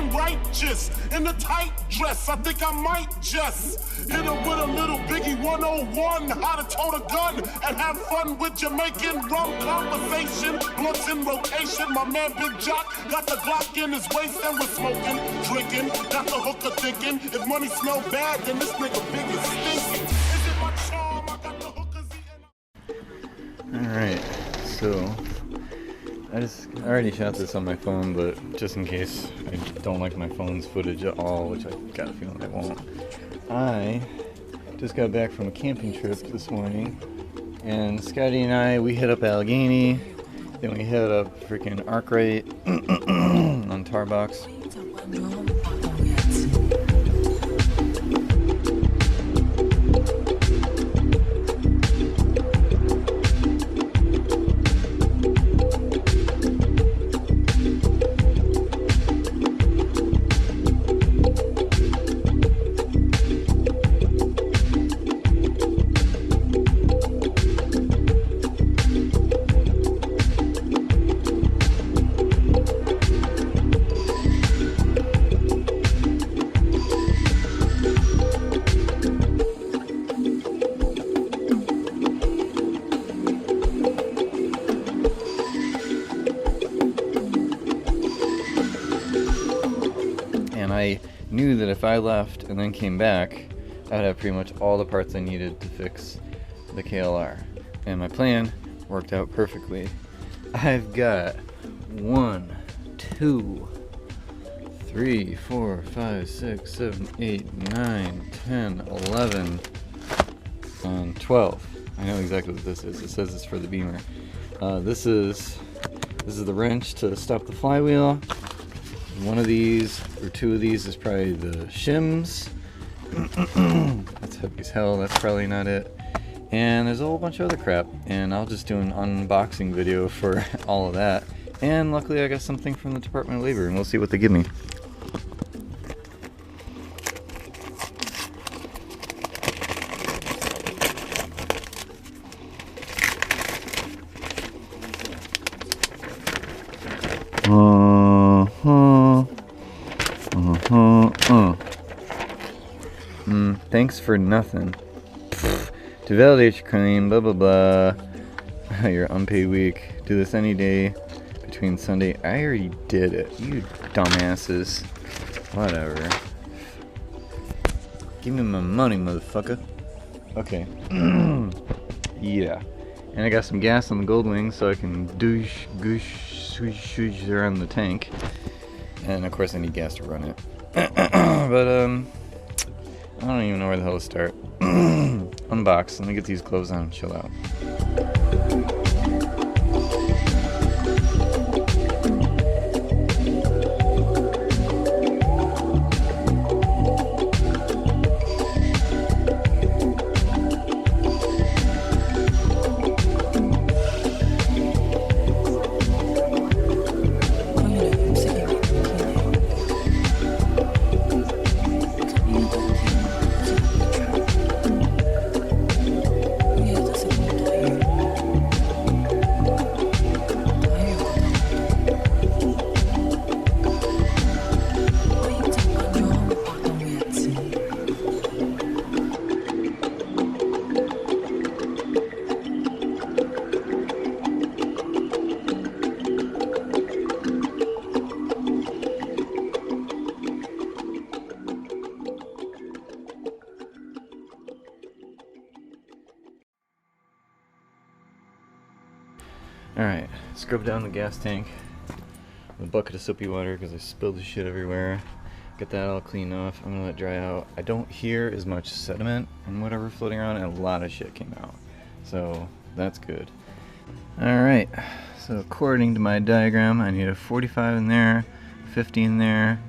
looking righteous in the tight dress. I think I might just hit her with a little Biggie 101, how to tote a gun and have fun with Jamaican rum conversation. Blunts in rotation, my man Big Jock got the Glock in his waist and we're smoking, drinking, got the hooker thinking. If money smell bad, then this nigga Big is stinking. Is it my charm? I got the hookers eating. Alright, so I already shot this on my phone, but just in case I don't like my phone's footage at all, which I got a feeling I won't. I just got back from a camping trip this morning, and Scotty and I, we hit up Allegheny, then we hit up freaking Arkwright on Tarbox. I knew that if I left and then came back, I'd have pretty much all the parts I needed to fix the KLR. And my plan worked out perfectly. I've got 1, 2, 3, 4, 5, 6, 7, 8, 9, 10, 11, and 12. I know exactly what this is. It says it's for the Beamer. This is the wrench to stop the flywheel. One of these, or 2 of these, is probably the Shims. That's heavy as hell, that's probably not it. And there's a whole bunch of other crap, and I'll just do an unboxing video for all of that. And luckily I got something from the Department of Labor, and we'll see what they give me. Thanks for nothing. Pfft. To validate your claim, blah blah blah. Your unpaid week. Do this any day between Sunday. I already did it. You dumbasses. Whatever. Give me my money, motherfucker. Okay. Yeah. And I got some gas on the Goldwing so I can douche, goosh, swoosh, swoosh around the tank. And of course I need gas to run it. But I don't even know where the hell to start. Unbox. Let me get these gloves on and chill out. Alright, scrub down the gas tank with a bucket of soapy water because I spilled the shit everywhere. Get that all cleaned off. I'm gonna let it dry out. I don't hear as much sediment and whatever floating around, and a lot of shit came out. So that's good. Alright, so according to my diagram, I need a 45 in there, 50 in there,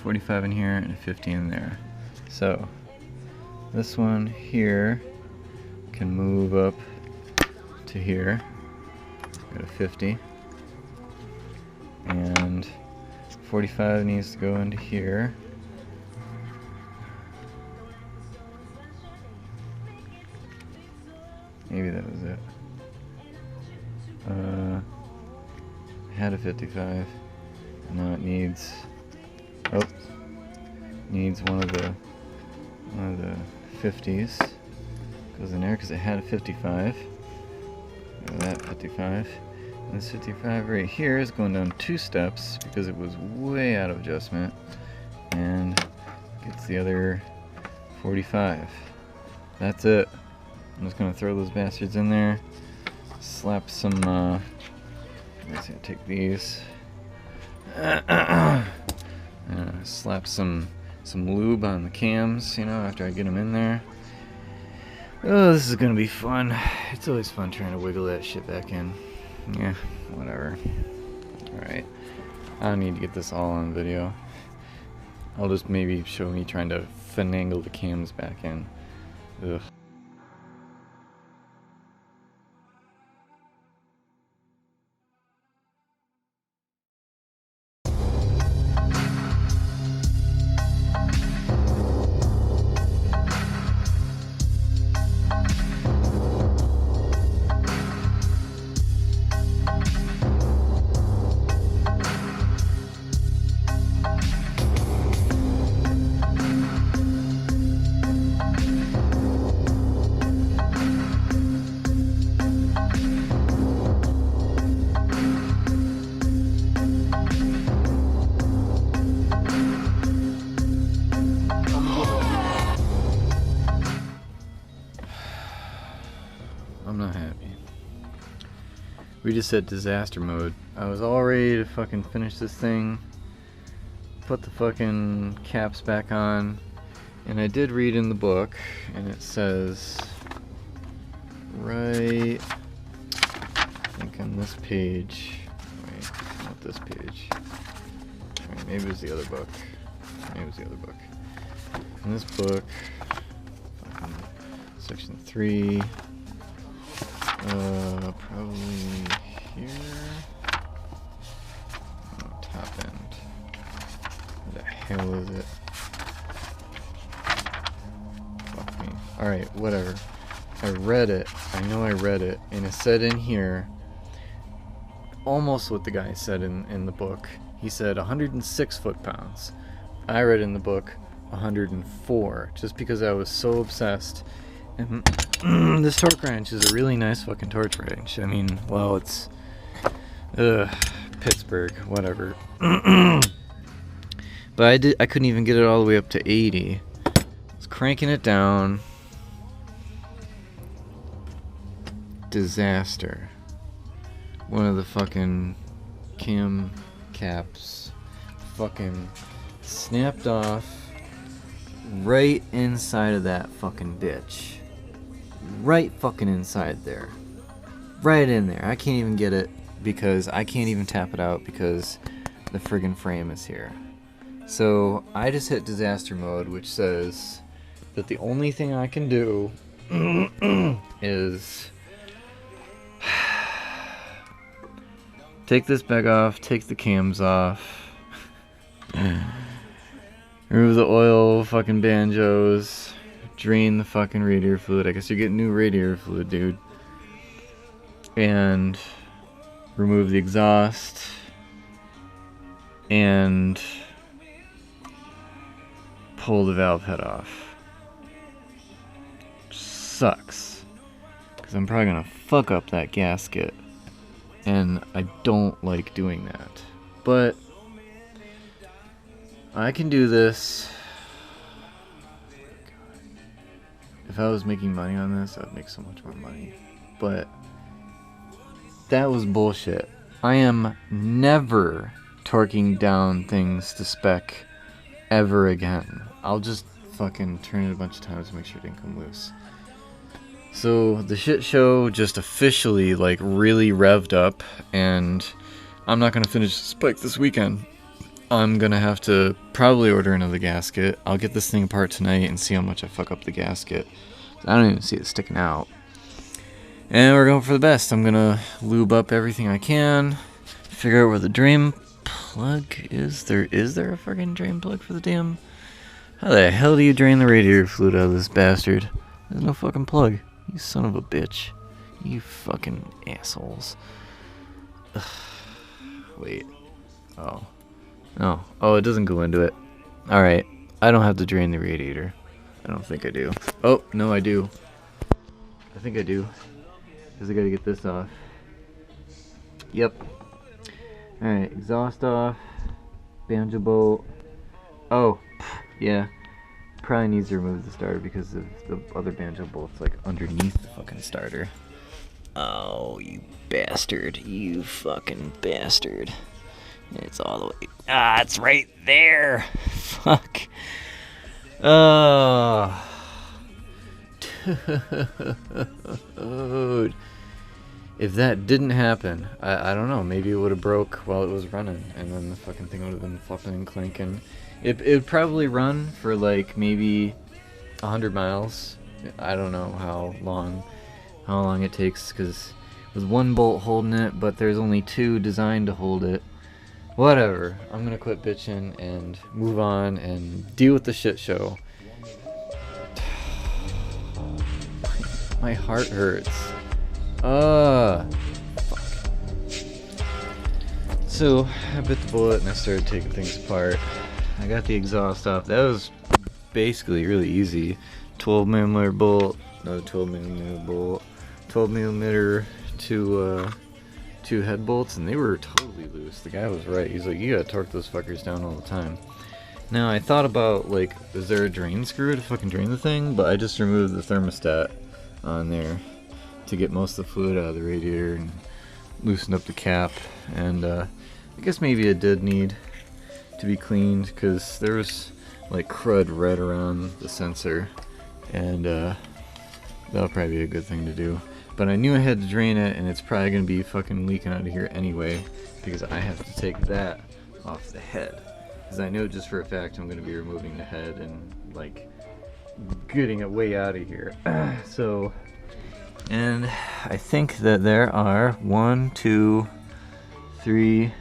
45 in here, and a 50 in there. So this one here can move up to here. Got a 50, and 45 needs to go into here. Maybe that was it. I had a 55, and now it needs Oh, needs one of the 50s. Goes in there because it had a 55. Look at that 55. And this 55 right here is going down 2 steps because it was way out of adjustment. And gets the other 45. That's it. I'm just gonna throw those bastards in there. Slap some. I'm just gonna take these. Slap some lube on the cams, you know, after I get them in there. Oh, this is gonna be fun. It's always fun trying to wiggle that shit back in. Yeah, whatever. Alright. I don't need to get this all on video. I'll just maybe show me trying to finagle the cams back in. Ugh. I'm not happy. We just hit disaster mode. I was all ready to fucking finish this thing, put the fucking caps back on, and I did read in the book, and it says right, I think on this page, wait, not this page, wait, maybe it was the other book, maybe it was the other book. In this book, fucking section 3, probably here. Oh, top end. What the hell is it? Fuck me. Alright, whatever. I read it. I know I read it. And it said in here, almost what the guy said in the book. He said 106 foot-pounds. I read in the book 104, just because I was so obsessed. And this torque wrench is a really nice fucking torque wrench. I mean, well, it's Pittsburgh, whatever. But I couldn't even get it all the way up to 80. I was cranking it down. Disaster. One of the fucking cam caps fucking snapped off right inside of that fucking bitch. Right fucking inside there. Right in there. I can't even get it because I can't even tap it out because the friggin' frame is here. So I just hit disaster mode, which says that the only thing I can do is take this bag off, take the cams off, remove the oil, fucking banjos, drain the fucking radiator fluid. I guess you're getting new radiator fluid, dude. And remove the exhaust. And pull the valve head off. Which sucks. Because I'm probably going to fuck up that gasket. And I don't like doing that. But I can do this. If I was making money on this, I'd make so much more money. But that was bullshit. I am never torquing down things to spec ever again. I'll just fucking turn it a bunch of times to make sure it didn't come loose. So the shit show just officially like really revved up, and I'm not gonna finish the spec this weekend. I'm gonna have to probably order another gasket. I'll get this thing apart tonight and see how much I fuck up the gasket. I don't even see it sticking out. And we're going for the best. I'm gonna lube up everything I can, figure out where the drain plug is. Is there a fucking drain plug for the damn? How the hell do you drain the radiator fluid out of this bastard? There's no fucking plug. You son of a bitch. You fucking assholes. Ugh. Wait. Oh. No. Oh, it doesn't go into it. Alright, I don't have to drain the radiator. I don't think I do. Oh, no I do. I think I do. Because I gotta get this off. Yep. Alright, exhaust off. Banjo bolt. Oh, yeah. Probably needs to remove the starter because of the other banjo bolts like underneath the fucking starter. Oh, you bastard. You fucking bastard. It's all the way. Ah, it's right there. Fuck. Oh. Dude. If that didn't happen, I don't know, maybe it would have broke while it was running, and then the fucking thing would have been fucking clinking. It would probably run for like maybe 100 miles. I don't know how long it takes, because with one bolt holding it, but there's only two designed to hold it. Whatever, I'm gonna quit bitching and move on and deal with the shit show. My heart hurts. Fuck. So, I bit the bullet and I started taking things apart. I got the exhaust off. That was basically really easy. 12mm bolt, another 12mm bolt, 12mm two head bolts, and they were totally loose. The guy was right. He's like, you gotta torque those fuckers down all the time. Now, I thought about, like, is there a drain screw to fucking drain the thing? But I just removed the thermostat on there to get most of the fluid out of the radiator and loosen up the cap. And I guess maybe it did need to be cleaned because there was like crud right around the sensor, and that'll probably be a good thing to do. But I knew I had to drain it, and it's probably gonna be fucking leaking out of here anyway because I have to take that off the head, because I know just for a fact I'm gonna be removing the head and like getting it way out of here. So, and I think that there are 1, 2, 3,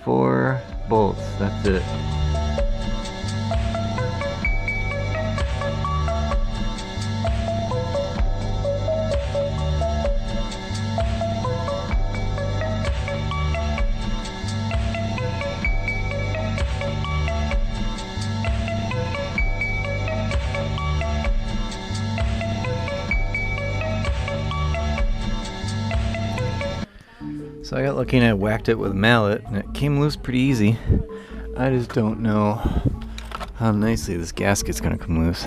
4 bolts. That's it. So I got lucky and I whacked it with a mallet, and it came loose pretty easy. I just don't know how nicely this gasket's gonna come loose.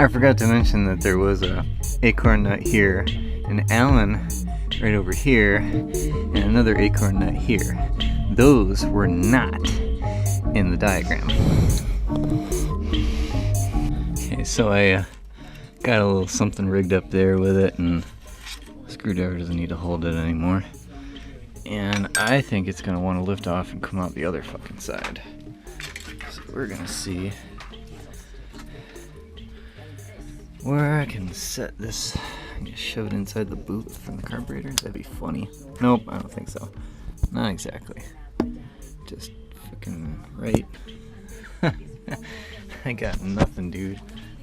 I forgot to mention that there was a acorn nut here, an Allen right over here, and another acorn nut here. Those were not in the diagram. Okay, so I got a little something rigged up there with it, and the screwdriver doesn't need to hold it anymore. And I think it's gonna want to lift off and come out the other fucking side. So we're gonna see where I can set this. I can shove it inside the boot from the carburetor. That'd be funny. Nope, I don't think so. Not exactly. Just fucking right. I got nothing, dude.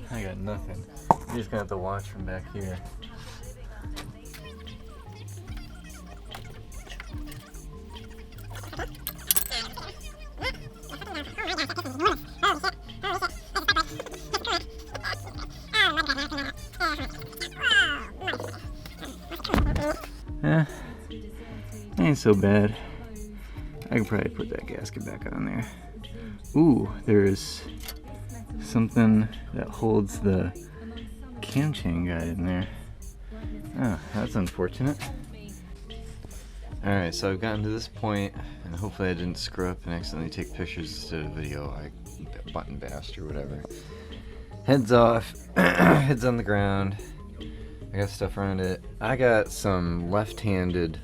I got nothing. You just gonna have to watch from back here. Ain't so bad. I could probably put that gasket back on there. Ooh, there's something that holds the cam chain guide in there. Oh, that's unfortunate. Alright, so I've gotten to this point, and hopefully I didn't screw up and accidentally take pictures instead of video. I button bashed or whatever. Head's off, head's on the ground. I got stuff around it. I got some left-handed,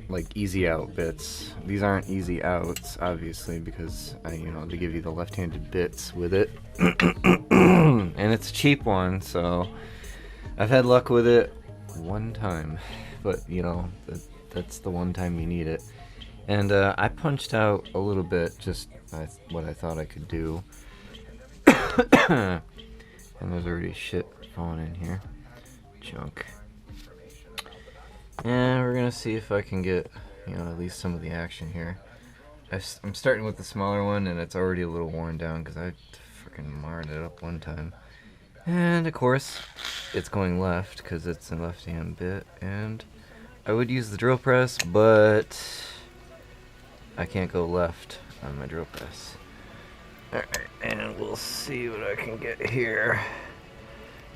like, easy out bits. These aren't easy outs, obviously, because they give you the left-handed bits with it. And it's a cheap one, so I've had luck with it one time, but that's the one time you need it. And I punched out a little bit, just what I thought I could do. And there's already shit falling in here, junk. And we're gonna see if I can get at least some of the action here. I'm starting with the smaller one, and it's already a little worn down because I freaking marred it up one time. And of course, it's going left because it's a left-hand bit, and I would use the drill press, but I can't go left on my drill press. Alright, and we'll see what I can get here.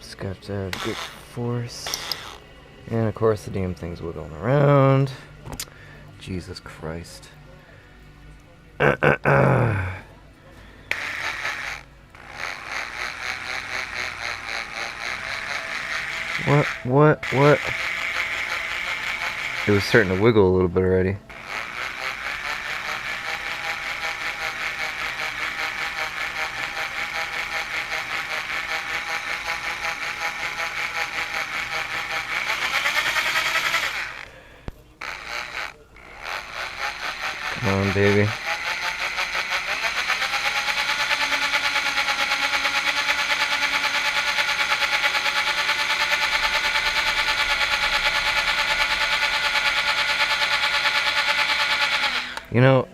Just got to have good force. And of course the damn thing's wiggling around. Jesus Christ. What? It was starting to wiggle a little bit already. Come on, baby.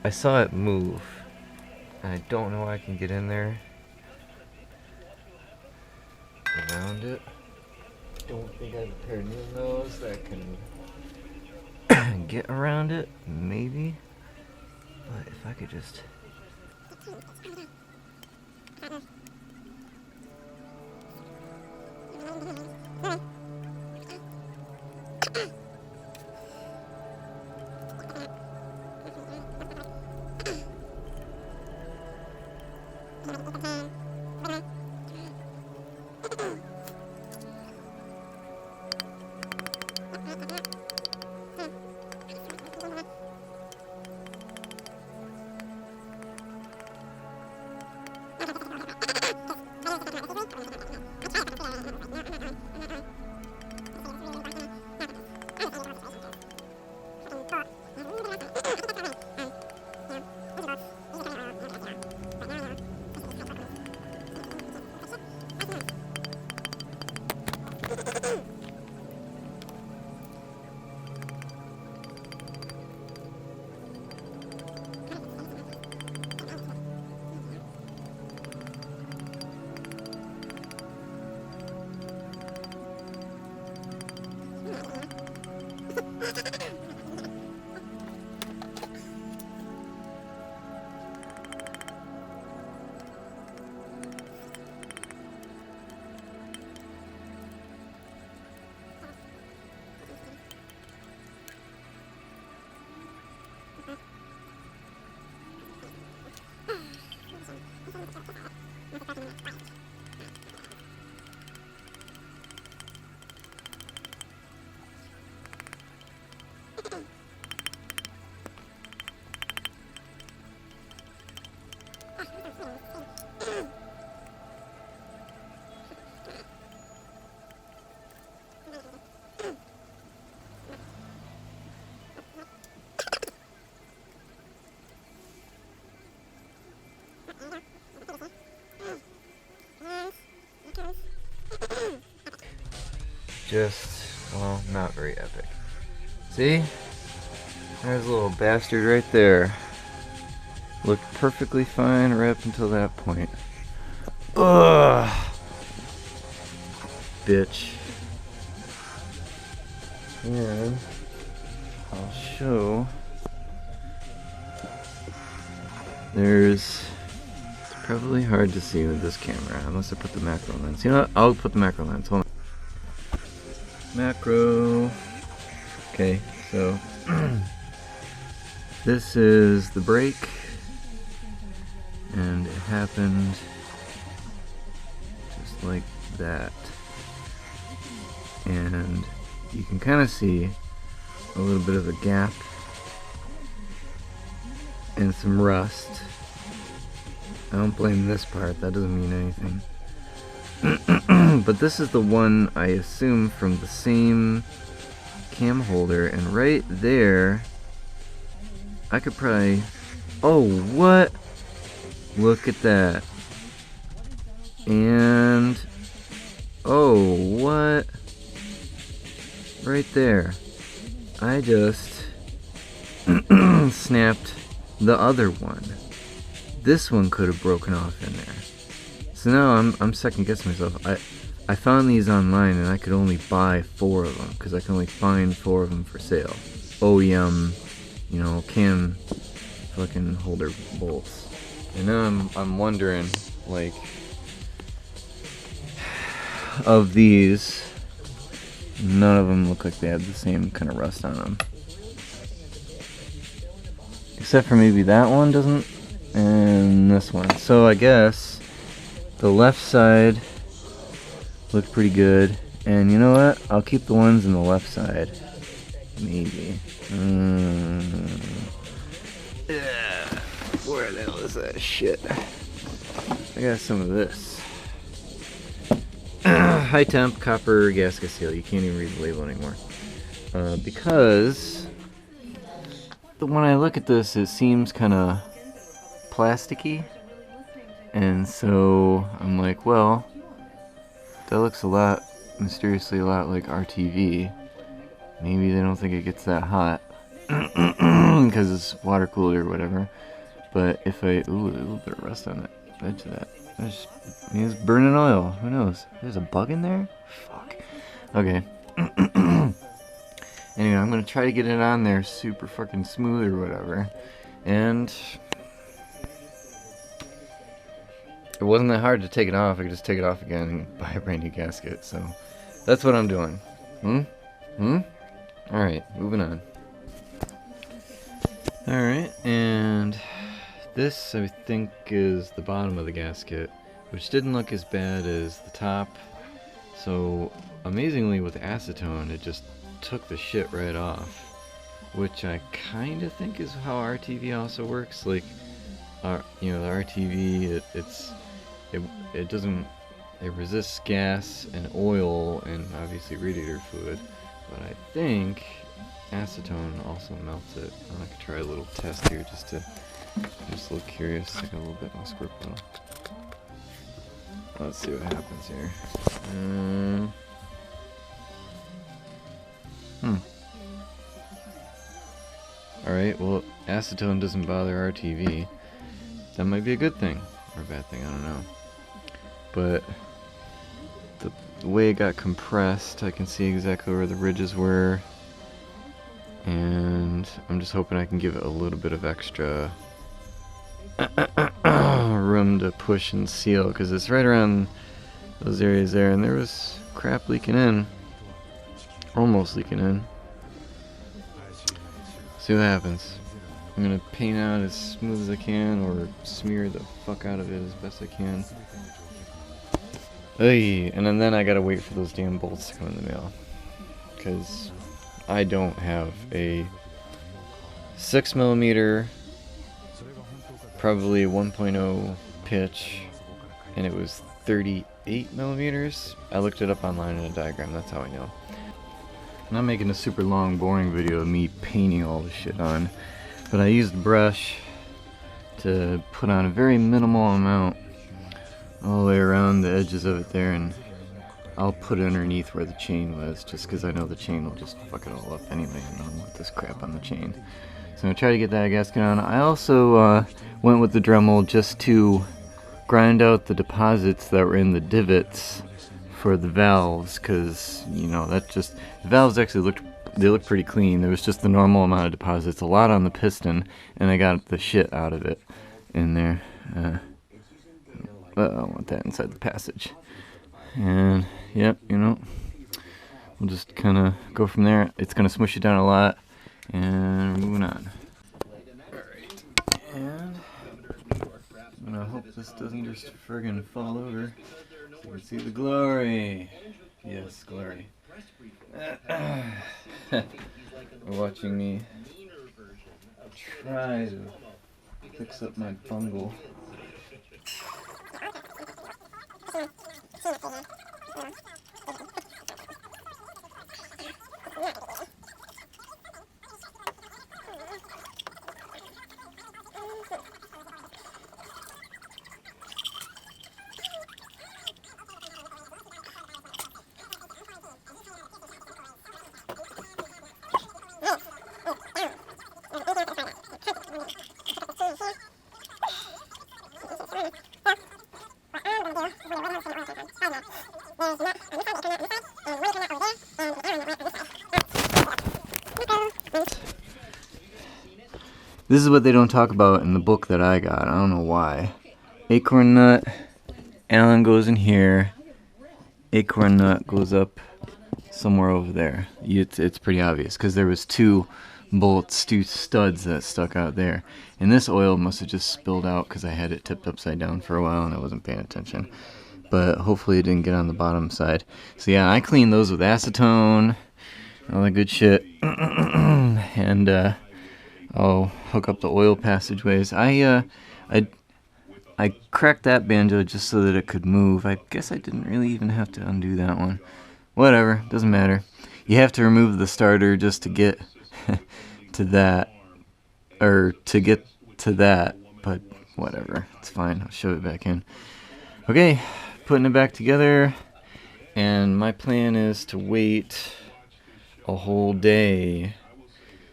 I saw it move, and I don't know how I can get in there around it. Don't think I have a pair of new nose that can get around it, maybe. But if I could just... Well, not very epic. See? There's a little bastard right there. Looked perfectly fine right up until that point. Ugh! Bitch. And I'll show. It's probably hard to see with this camera, unless I put the macro lens. You know what? I'll put the macro lens. Hold on. Macro. Okay, so this is the brake, and it happened just like that. and you can kind of see a little bit of a gap and some rust. I don't blame this part, that doesn't mean anything. But this is the one I assume from the same cam holder, and right there I could probably, oh what, look at that, and oh what, right there I just snapped the other one. This one could have broken off in there. So now I'm second guessing myself. I found these online and I could only buy 4 of them because I can only find 4 of them for sale. OEM, you know, cam fucking holder bolts. And now I'm wondering, like, of these, none of them look like they have the same kind of rust on them. Except for maybe that one doesn't, and this one. So I guess the left side looked pretty good, and you know what? I'll keep the ones in the left side. Maybe. Yeah. Where the hell is that shit? I got some of this. High temp copper gasket seal. You can't even read the label anymore. Because when I look at this, it seems kind of plasticky, and so I'm like, well, that looks mysteriously a lot like RTV. Maybe they don't think it gets that hot because it's water cooled or whatever. But if a little bit of rust on the edge of that. It's burning oil. Who knows? There's a bug in there? Fuck. Okay. Anyway, I'm gonna try to get it on there super fucking smooth or whatever. And it wasn't that hard to take it off. I could just take it off again and buy a brand new gasket. So that's what I'm doing. Alright, moving on. Alright, and this I think is the bottom of the gasket, which didn't look as bad as the top. So amazingly with acetone, it just took the shit right off, which I kind of think is how RTV also works. Like, you know, the RTV, it resists gas and oil and obviously radiator fluid, but I think acetone also melts it. I could try a little test here just a little curious. I got a little bit more squirt bottle. Let's see what happens here. Alright, well, acetone doesn't bother RTV. That might be a good thing, or a bad thing, I don't know. But the way it got compressed, I can see exactly where the ridges were. And I'm just hoping I can give it a little bit of extra room to push and seal, because it's right around those areas there, and there was crap leaking in. Almost leaking in. See what happens. I'm gonna paint out as smooth as I can, or smear the fuck out of it as best I can. Hey, and then I gotta wait for those damn bolts to come in the mail, because I don't have a 6mm, probably 1.0 pitch, and it was 38mm. I looked it up online in a diagram, that's how I know. I'm not making a super long, boring video of me painting all this shit on, but I used a brush to put on a very minimal amount all the way around the edges of it there, and I'll put it underneath where the chain was, just because I know the chain will just fuck it all up anyway, and I'll put this crap on the chain. So I'm going to try to get that gasket on. I also went with the Dremel just to grind out the deposits that were in the divots for the valves, because, you know, that just, the valves actually looked pretty clean. There was just the normal amount of deposits, a lot on the piston, and I got the shit out of it in there. But I don't want that inside the passage. And yep, you know, we'll just kind of go from there. It's going to smush it down a lot, and we're moving on. Alright, and I'm going to hope this doesn't just friggin' fall over so you can see the glory. Yes, glory. Watching me try to fix up my bungle. This is what they don't talk about in the book that I got. I don't know why. Acorn nut, Allen goes in here. Acorn nut goes up somewhere over there. It's pretty obvious because there was two bolts, two studs that stuck out there. And this oil must have just spilled out because I had it tipped upside down for a while and I wasn't paying attention. But hopefully it didn't get on the bottom side. So yeah, I cleaned those with acetone, all that good shit. And I'll hook up the oil passageways. I cracked that banjo just so that it could move. I guess I didn't really even have to undo that one. Whatever, doesn't matter. You have to remove the starter just to get to that, or to get to that, but whatever, it's fine. I'll shove it back in. Okay, putting it back together, and my plan is to wait a whole day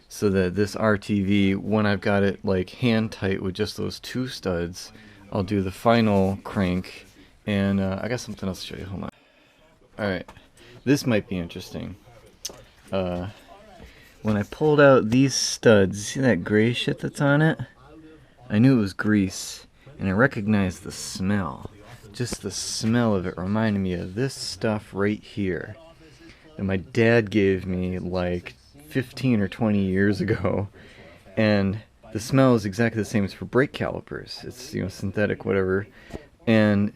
so that this RTV, when I've got it like hand tight with just those two studs, I'll do the final crank. And I got something else to show you. Hold on. Alright, this might be interesting. When I pulled out these studs, see that gray shit that's on it? I knew it was grease, and I recognized the smell. Just the smell of it reminded me of this stuff right here that my dad gave me like 15 or 20 years ago, and the smell is exactly the same as for brake calipers. It's, you know, synthetic, whatever. And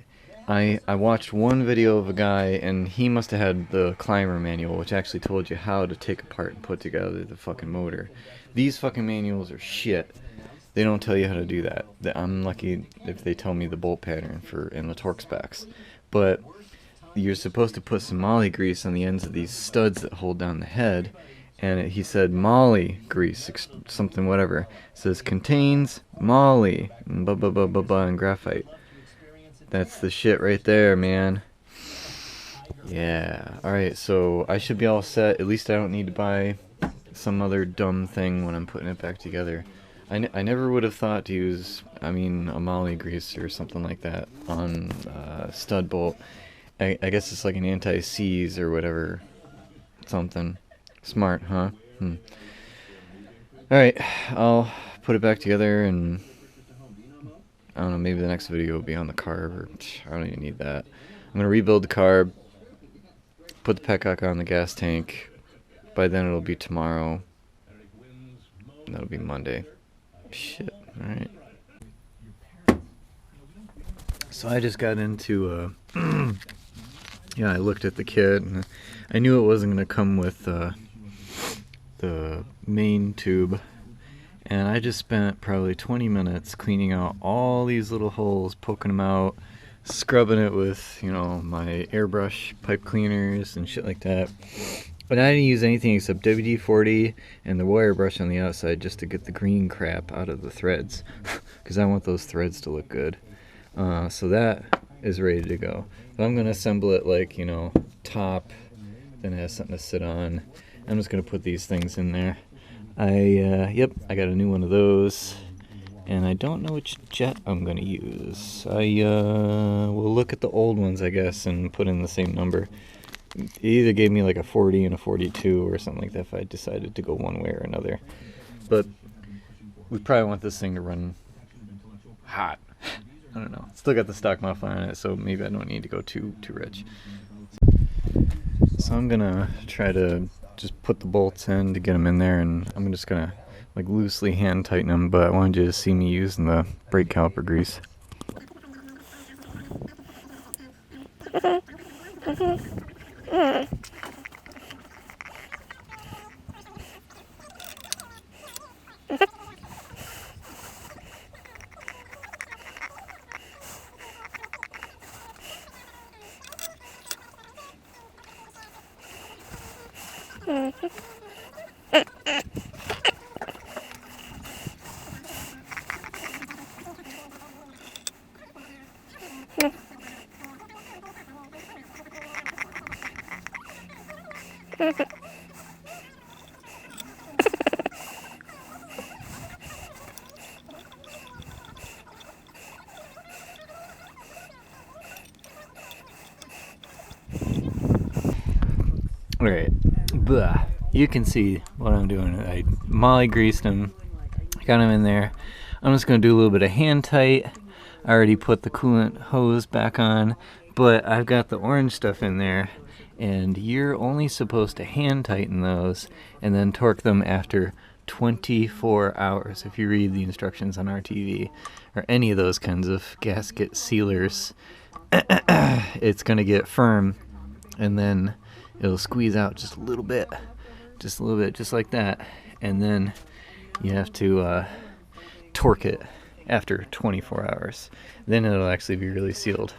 I watched one video of a guy, and he must have had the climber manual, which actually told you how to take apart and put together the fucking motor. These fucking manuals are shit. They don't tell you how to do that. I'm lucky if they tell me the bolt pattern and the torque specs. But you're supposed to put some moly grease on the ends of these studs that hold down the head. And he said moly grease, something whatever. It says contains moly, and and graphite. That's the shit right there, man. Yeah. Alright, so I should be all set. At least I don't need to buy some other dumb thing when I'm putting it back together. I never would have thought to use, a moly grease or something like that on stud bolt. I guess it's like an anti-seize or whatever. Something. Smart, huh? Alright, I'll put it back together, and I don't know, maybe the next video will be on the carb, or I don't even need that. I'm going to rebuild the carb, put the Petcock on the gas tank. By then it'll be tomorrow. That'll be Monday. Shit, alright. So I just got into, yeah, I looked at the kit, and I knew it wasn't going to come with the main tube, and I just spent probably 20 minutes cleaning out all these little holes, poking them out, scrubbing it with, you know, my airbrush pipe cleaners and shit like that. But I didn't use anything except WD-40 and the wire brush on the outside just to get the green crap out of the threads, because I want those threads to look good. So that is ready to go. So I'm going to assemble it like, you know, top, then it has something to sit on. I'm just going to put these things in there. Yep, I got a new one of those, and I don't know which jet I'm going to use. I will look at the old ones, I guess, and put in the same number. It either gave me like a 40 and a 42 or something like that if I decided to go one way or another. But we probably want this thing to run hot. I don't know. Still got the stock muffler on it, so maybe I don't need to go too rich. So I'm gonna try to just put the bolts in to get them in there, and I'm just gonna like loosely hand tighten them, but I wanted you to see me using the brake caliper grease. Alright, you can see what I'm doing. I molly greased them, got them in there. I'm just going to do a little bit of hand tight. I already put the coolant hose back on, but I've got the orange stuff in there, and you're only supposed to hand tighten those and then torque them after 24 hours. If you read the instructions on RTV or any of those kinds of gasket sealers, it's going to get firm, and then it'll squeeze out just a little bit, just like that, and then you have to torque it after 24 hours. Then it'll actually be really sealed.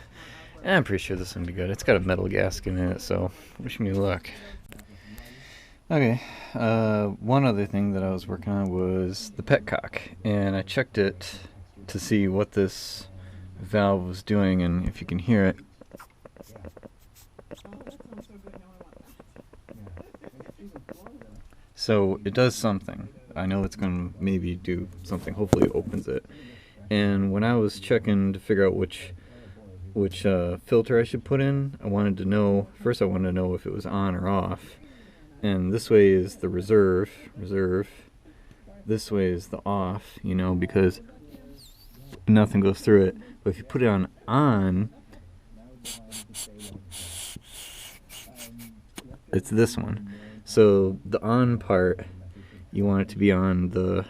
And I'm pretty sure this one will be good. It's got a metal gasket in it, so wish me luck. Okay, one other thing that I was working on was the Petcock, and I checked it to see what this valve was doing, and if you can hear it. So it does something. I know it's going to maybe do something. Hopefully it opens it. And when I was checking to figure out which filter I should put in, I wanted to know if it was on or off. And this way is the reserve. This way is the off, you know, because nothing goes through it. But if you put it on, it's this one. So the on part, you want it to be on the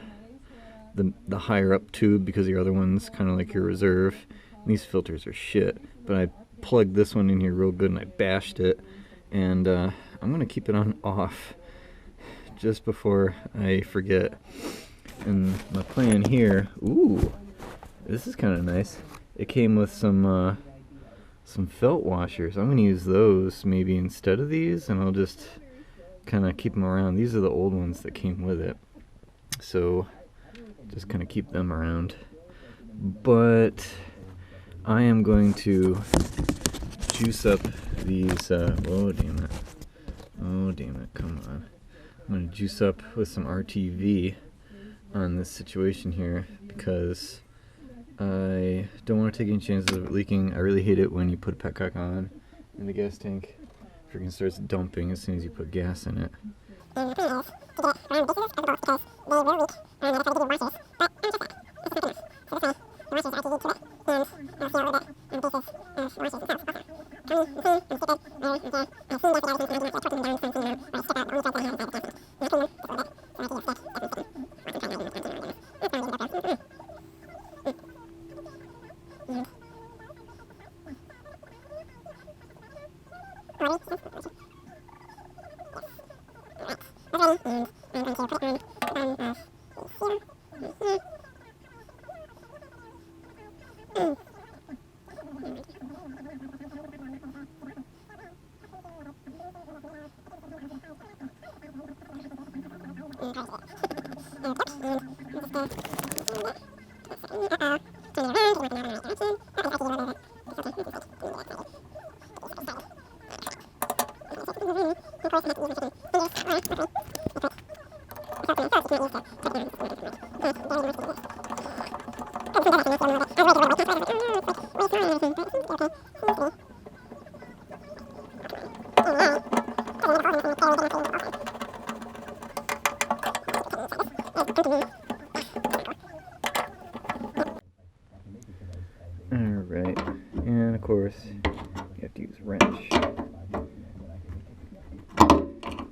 higher up tube, because the other one's kind of like your reserve. And these filters are shit, but I plugged this one in here real good and I bashed it, and I'm gonna keep it on off just before I forget. And my plan here, ooh, this is kind of nice. It came with some felt washers. I'm gonna use those maybe instead of these, and I'll just kind of keep them around. These are the old ones that came with it, so just kind of keep them around. But I am going to juice up these, oh damn it, come on. I'm going to juice up with some RTV on this situation here, because I don't want to take any chances of it leaking. I really hate it when you put a Petcock on and the gas tank freaking starts dumping as soon as you put gas in it. Alright, and of course, you have to use a wrench. Now,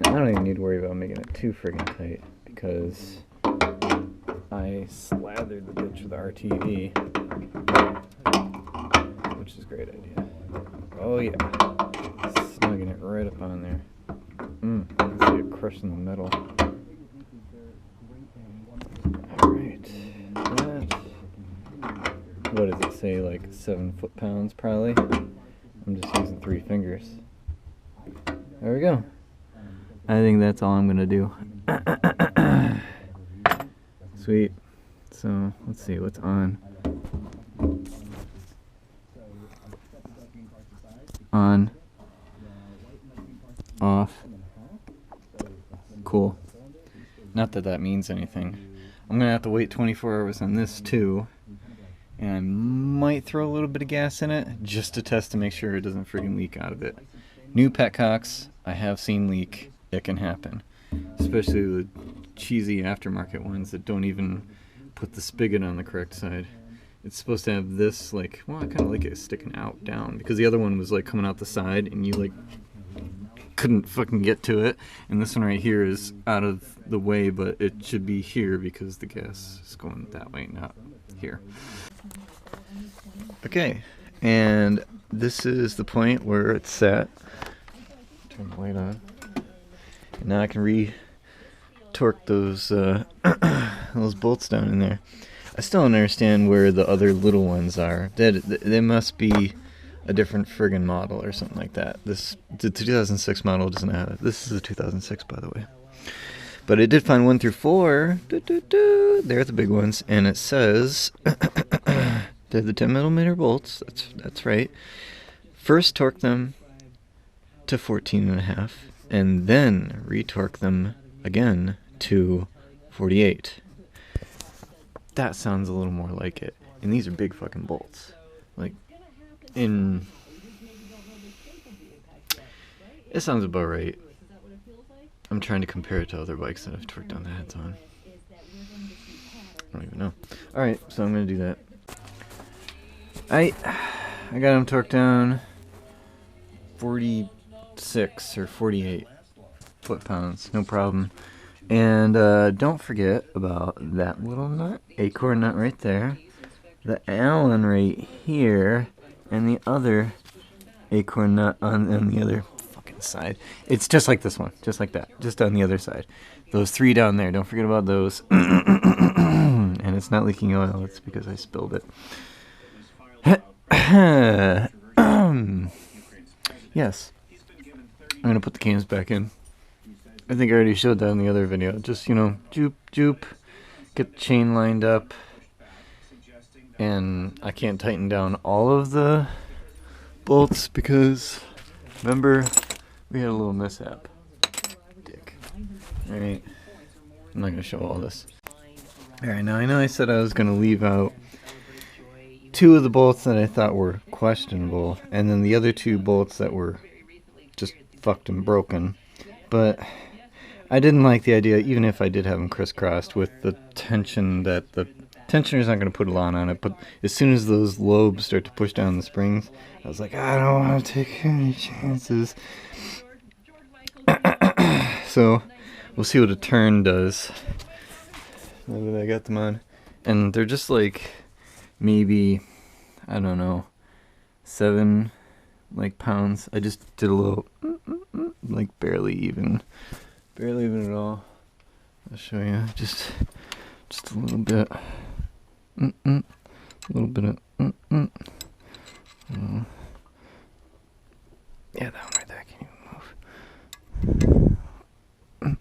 I don't even need to worry about making it too friggin' tight, because I slathered the bitch with RTV, which is a great idea. Oh yeah, snugging it right up on there. I can see it crushing the metal. Alright, what does it say, like 7 foot-pounds probably? I'm just using 3 fingers. There we go. I think that's all I'm gonna do. Sweet. So let's see what's on. On. Off. Cool. Not that that means anything. I'm gonna have to wait 24 hours on this too. And I might throw a little bit of gas in it just to test to make sure it doesn't friggin' leak out of it. New Petcocks, I have seen leak. It can happen. Especially the cheesy aftermarket ones that don't even put the spigot on the correct side. It's supposed to have this, like, well, I kind of like it sticking out down because the other one was like coming out the side and you like couldn't fucking get to it. And this one right here is out of the way, but it should be here because the gas is going that way, not here. Okay, and this is the point where it's set. Turn the light on. And now I can re-torque those those bolts down in there. I still don't understand where the other little ones are. They must be a different friggin' model or something like that. The 2006 model doesn't have it. This is a 2006, by the way. But it did find 1 through 4. They're the big ones, and it says they're the 10mm bolts. That's right. First torque them to 14.5, and then retorque them again to 48. That sounds a little more like it. And these are big fucking bolts. Like, it sounds about right. I'm trying to compare it to other bikes that I've torqued down the heads on. I don't even know. Alright, so I'm gonna do that. I got them torqued down 46 or 48 foot-pounds, no problem. And don't forget about that little nut, acorn nut right there, the Allen right here, and the other acorn nut on the other fucking side. It's just like this one, just like that, just on the other side. Those 3 down there, don't forget about those. And it's not leaking oil, it's because I spilled it. Yes, I'm gonna put the cams back in. I think I already showed that in the other video. Just, you know, jupe, get the chain lined up. And I can't tighten down all of the bolts because, remember, we had a little mishap. Dick. Alright, I'm not going to show all this. Alright, now I know I said I was going to leave out 2 of the bolts that I thought were questionable, and then the other 2 bolts that were just fucked and broken. But I didn't like the idea, even if I did have them crisscrossed, with the tension that the tensioner's not going to put a lot on it. But as soon as those lobes start to push down the springs, I was like, I don't want to take any chances. So we'll see what a turn does now that I got them on. And they're just like maybe, I don't know, 7 like pounds. I just did a little like barely even at all. I'll show you just a little bit. A little bit of yeah, that one right there, I can't even move.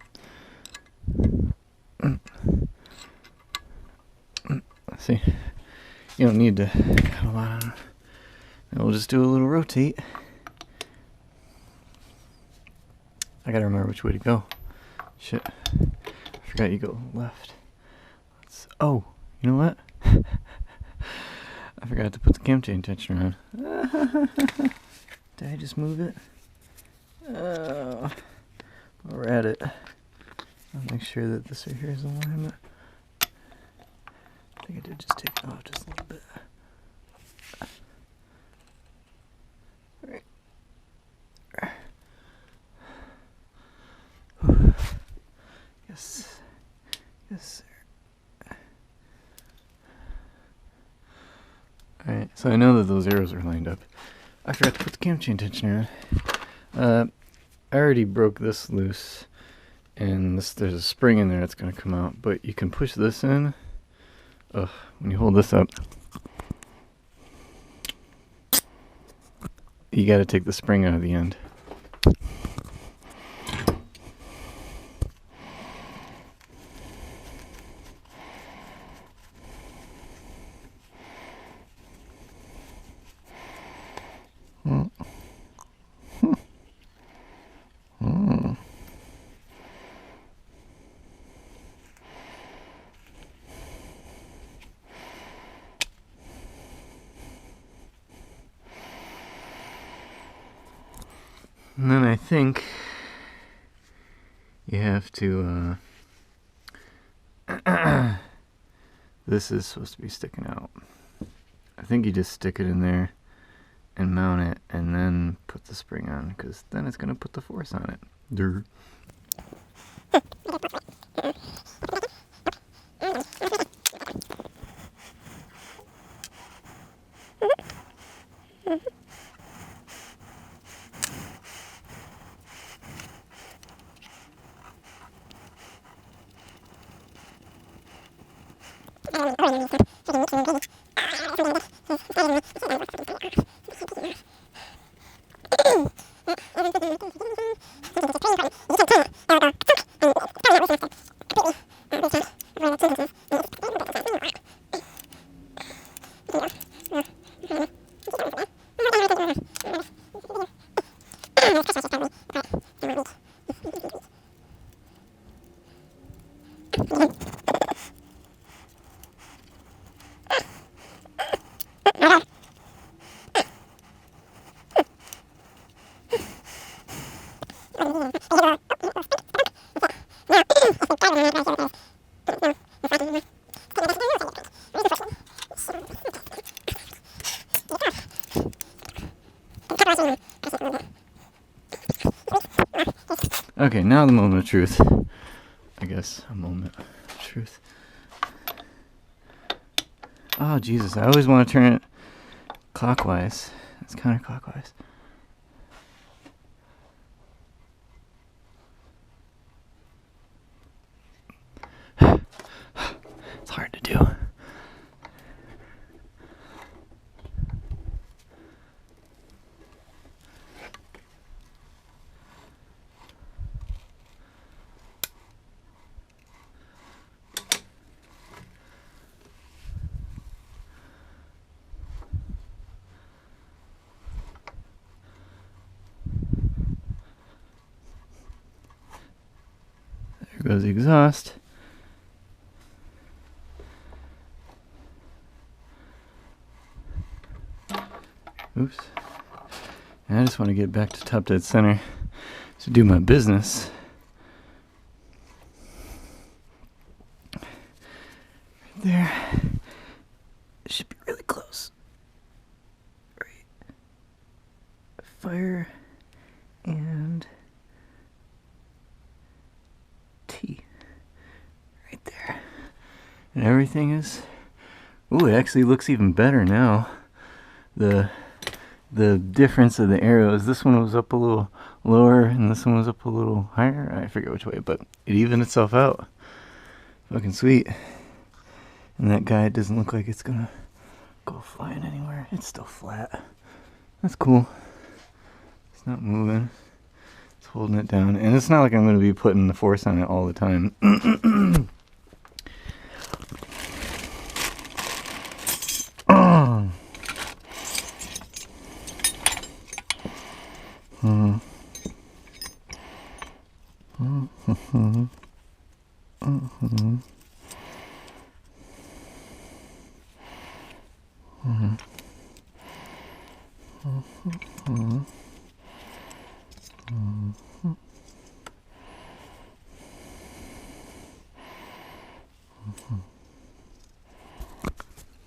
See, you don't need to have a lot on. And we'll just do a little rotate. I gotta remember which way to go. Shit, I forgot you go left. Oh, you know what? I forgot to put the cam chain tensioner on. Did I just move it? Oh, while we're at it, I'll make sure that this right here is in alignment. I think I did just take it off just a little bit. Right. Yes. Yes, sir. Alright, so I know that those arrows are lined up. I forgot to put the cam chain tensioner on. I already broke this loose, and there's a spring in there that's going to come out, but you can push this in. When you hold this up, you got to take the spring out of the end. And then I think you have to, this is supposed to be sticking out. I think you just stick it in there and mount it and then put the spring on, because then it's going to put the force on it. Durr. Okay, now the moment of truth. I guess a moment of truth. Oh, Jesus, I always want to turn it clockwise. It's counterclockwise. It's hard to do. There goes the exhaust. Oops. And I just want to get back to top dead center to do my business. Right there. It should be really close. Right. Fire and T. Right there. And everything is... Ooh, it actually looks even better now. The difference of the arrows, this one was up a little lower and this one was up a little higher. I forget which way, but it evened itself out. Fucking sweet. And that guide doesn't look like it's gonna go flying anywhere. It's still flat. That's cool. It's not moving. It's holding it down. And it's not like I'm gonna be putting the force on it all the time.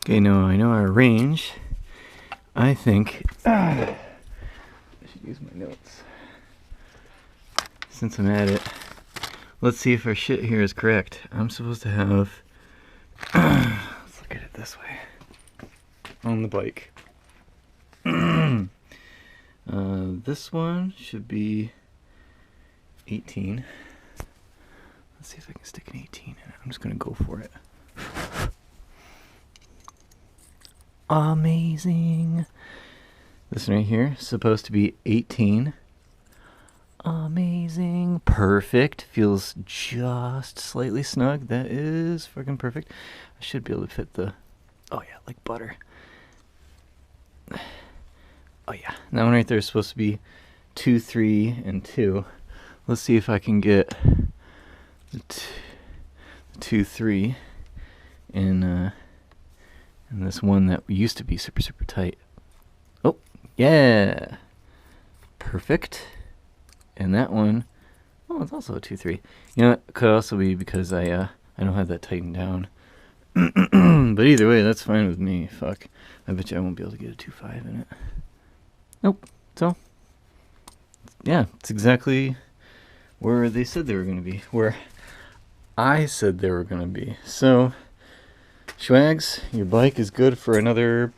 Okay, now I know our range. I think I should use my notes. Since I'm at it, let's see if our shit here is correct. I'm supposed to have, let's look at it this way, on the bike. This one should be 18. Let's see if I can stick an 18 in it. I'm just gonna go for it. Amazing. This one right here is supposed to be 18. Amazing. Perfect. Feels just slightly snug. That is fucking perfect. I should be able to fit the... Oh yeah, like butter. Oh yeah. That one right there is supposed to be 2, 3, and 2. Let's see if I can get the 2, 3 in this one that used to be super, super tight. Oh, yeah. Perfect. And that one, oh, it's also a 2.3. You know, it could also be because I don't have that tightened down. But either way, that's fine with me. Fuck. I bet you I won't be able to get a 2.5 in it. Nope. So, yeah, it's exactly where they said they were going to be. Where I said they were going to be. So, Schwags, your bike is good for another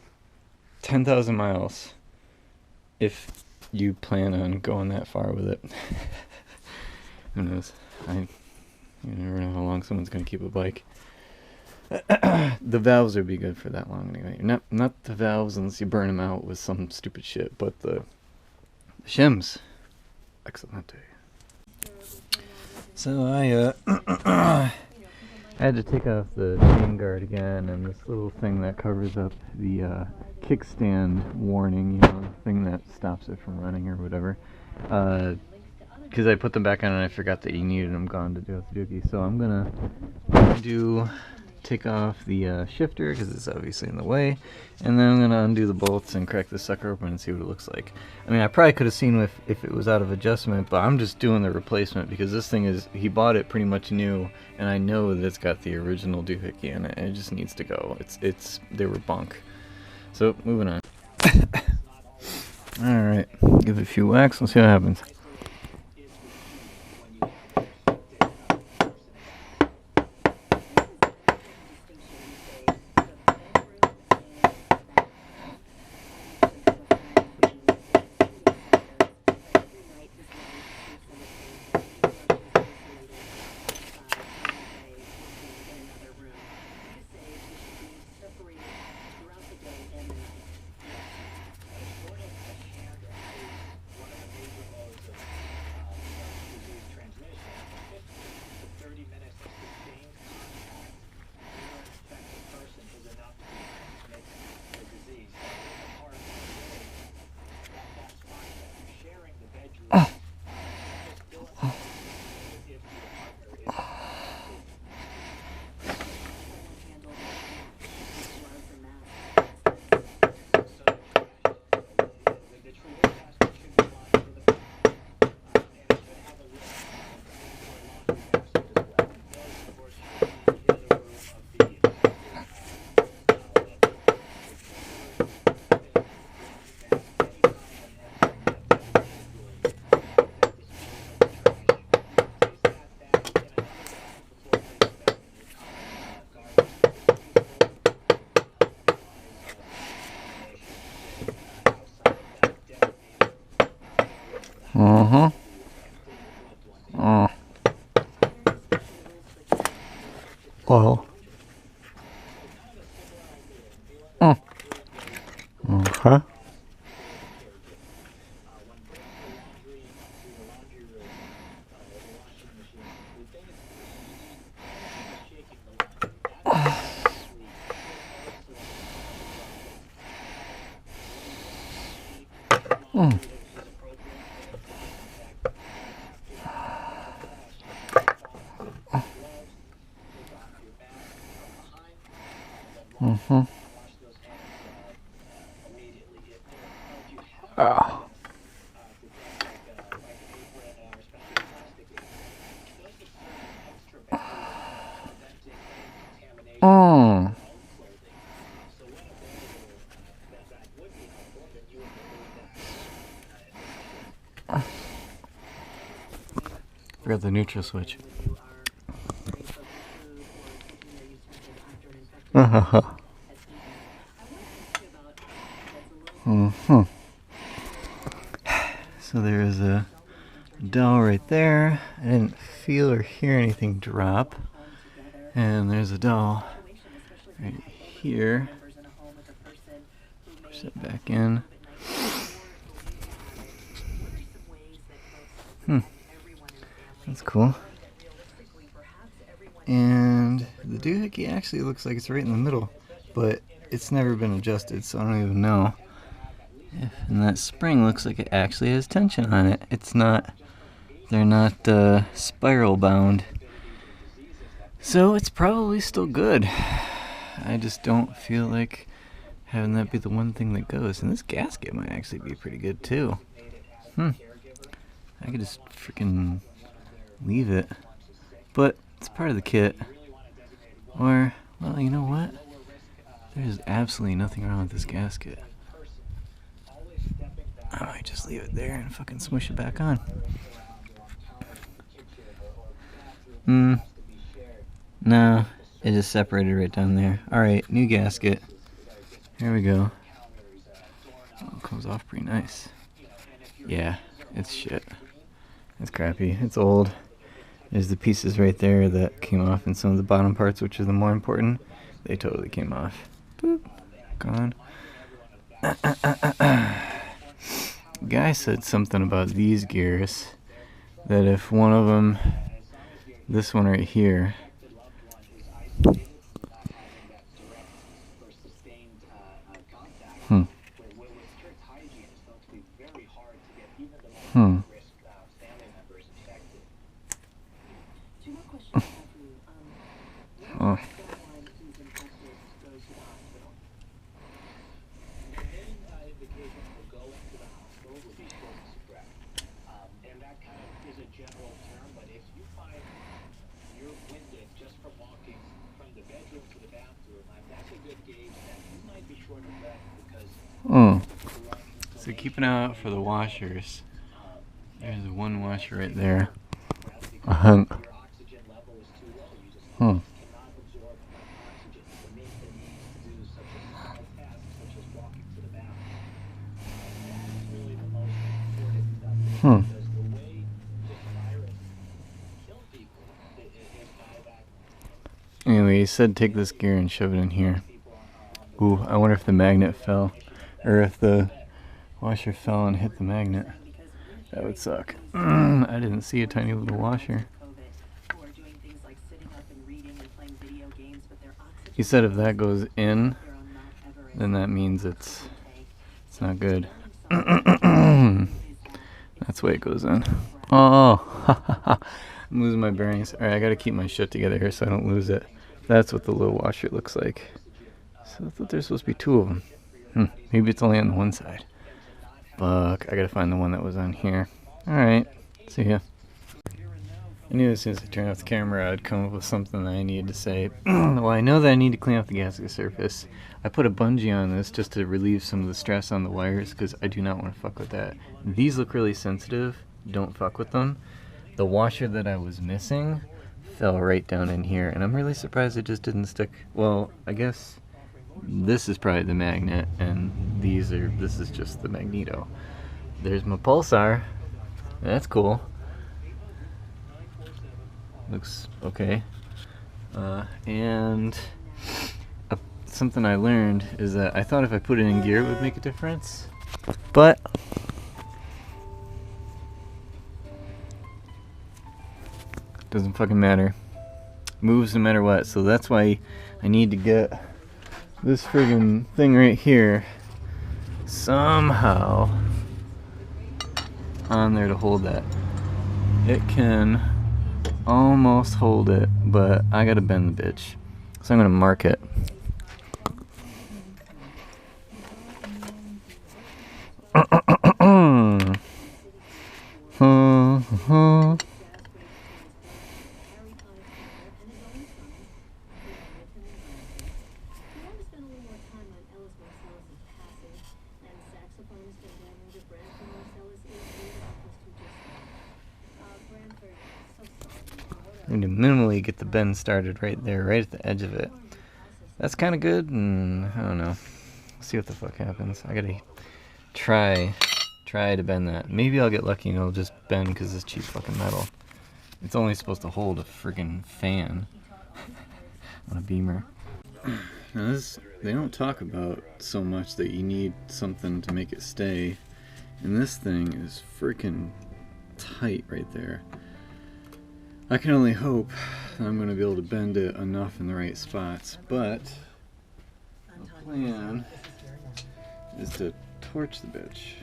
10,000 miles. If you plan on going that far with it. Who knows? You never know how long someone's going to keep a bike. The valves would be good for that long anyway. Not the valves unless you burn them out with some stupid shit, but the shims. Excellent. So I had to take off the chain guard again, and this little thing that covers up the kickstand warning, you know, the thing that stops it from running or whatever. Because I put them back on and I forgot that you needed them gone to do with the Doohickey. So I'm gonna take off the shifter because it's obviously in the way, and then I'm gonna undo the bolts and crack the sucker open and see what it looks like. I mean, I probably could have seen if it was out of adjustment, but I'm just doing the replacement because this thing is, he bought it pretty much new, and I know that it's got the original Doohickey in it, and it just needs to go. They were bunk. So moving on. All right, give it a few whacks. Let's see what happens. Well. Okay. Forgot the neutral switch. So there is a dowel right there. I didn't feel or hear anything drop. And there's a dowel right here. Push that back in. That's cool. And the Doohickey actually looks like it's right in the middle, but it's never been adjusted, so I don't even know. And that spring looks like it actually has tension on it. It's not, they're not spiral bound. So it's probably still good. I just don't feel like having that be the one thing that goes. And this gasket might actually be pretty good too. I could just freaking leave it, but it's part of the kit. Or, well, you know what? There's absolutely nothing wrong with this gasket. I might just leave it there and fucking smush it back on. No, it just separated right down there. Alright, new gasket. Here we go. Oh, it comes off pretty nice. Yeah, it's shit. It's crappy. It's old. There's the pieces right there that came off, and some of the bottom parts, which are the more important, they totally came off. Boop. Gone. Guy said something about these gears, that if one of them, this one right here, Oh. So keep an eye out for the washers. There's one washer right there. Anyway, he said take this gear and shove it in here. Ooh, I wonder if the magnet fell. Or if the washer fell and hit the magnet. That would suck. I didn't see a tiny little washer. He said if that goes in, then that means it's not good. That's the way it goes in. Oh, I'm losing my bearings. Alright, I gotta keep my shit together here so I don't lose it. That's what the little washer looks like. So I thought there's supposed to be two of them. Maybe it's only on the one side. Fuck, I gotta find the one that was on here. Alright, see ya. I knew as soon as I turned off the camera I'd come up with something that I needed to say. Well, I know that I need to clean up the gasket surface. I put a bungee on this just to relieve some of the stress on the wires because I do not want to fuck with that. These look really sensitive. Don't fuck with them. The washer that I was missing fell right down in here, and I'm really surprised it just didn't stick. Well, I guess this is probably the magnet, and this is just the magneto. There's my pulsar. That's cool. Looks okay. And something I learned is that I thought if I put it in gear it would make a difference, but doesn't fucking matter. Moves no matter what. So that's why I need to get this friggin' thing right here somehow on there to hold that. It can almost hold it, but I gotta bend the bitch. So I'm gonna mark it. I need to minimally get the bend started right there, right at the edge of it. That's kind of good, and I don't know. See what the fuck happens. I gotta try to bend that. Maybe I'll get lucky and it'll just bend because it's cheap fucking metal. It's only supposed to hold a friggin' fan on a Beamer. Now this, they don't talk about so much that you need something to make it stay, and this thing is freaking tight right there. I can only hope that I'm going to be able to bend it enough in the right spots, but the plan is to torch the bitch.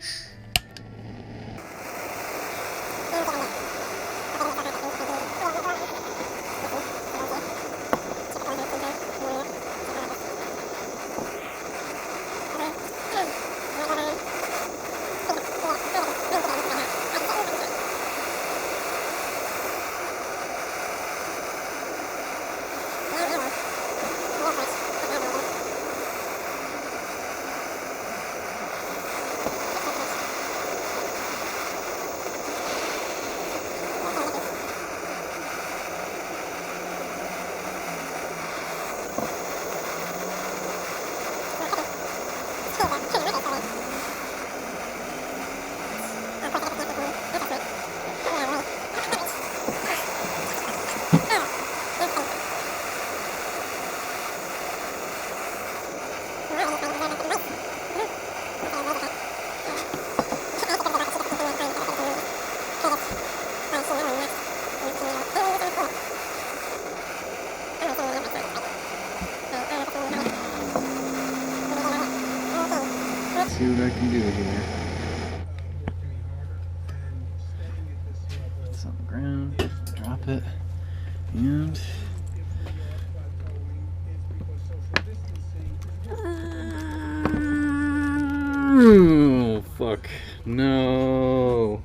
see what I can do here. Put this on the ground, drop it, and oh fuck, no.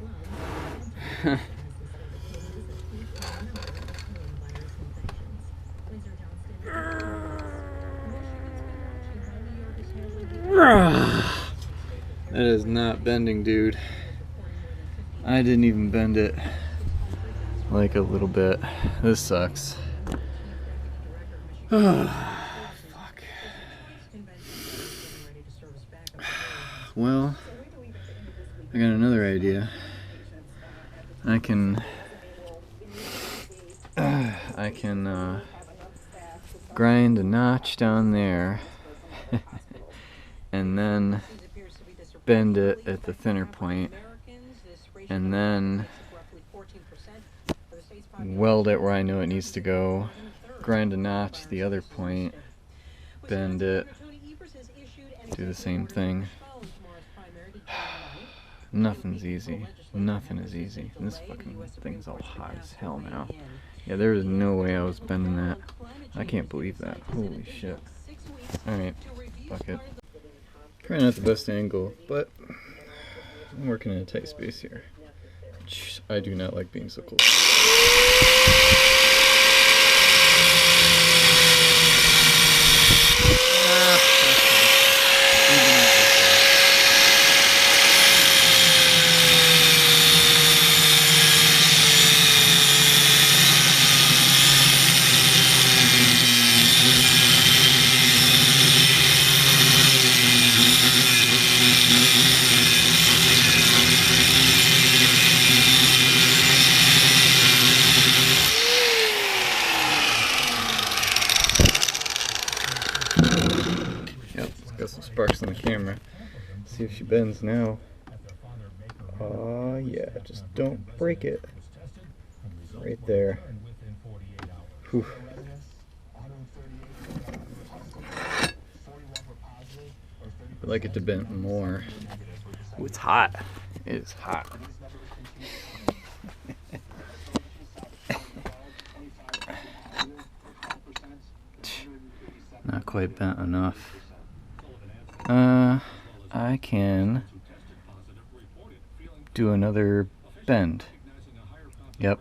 That is not bending, dude. I didn't even bend it like a little bit. This sucks. Fuck. Well, I got another idea. I can grind a notch down there and then bend it at the thinner point and then weld it where I know it needs to go, grind a notch the other point, bend it, do the same thing. Nothing's easy. Nothing is easy. This fucking thing's all hot as hell now. Yeah, there is no way I was bending that. I can't believe that. Holy shit. Alright, fuck it. Probably not the best angle, but I'm working in a tight space here. I do not like being so close. Got some sparks on the camera. See if she bends now. Oh yeah, just don't break it. Right there. Whew. I'd like it to bend more. Ooh, it's hot. It is hot. Not quite bent enough. I can do another bend. Yep.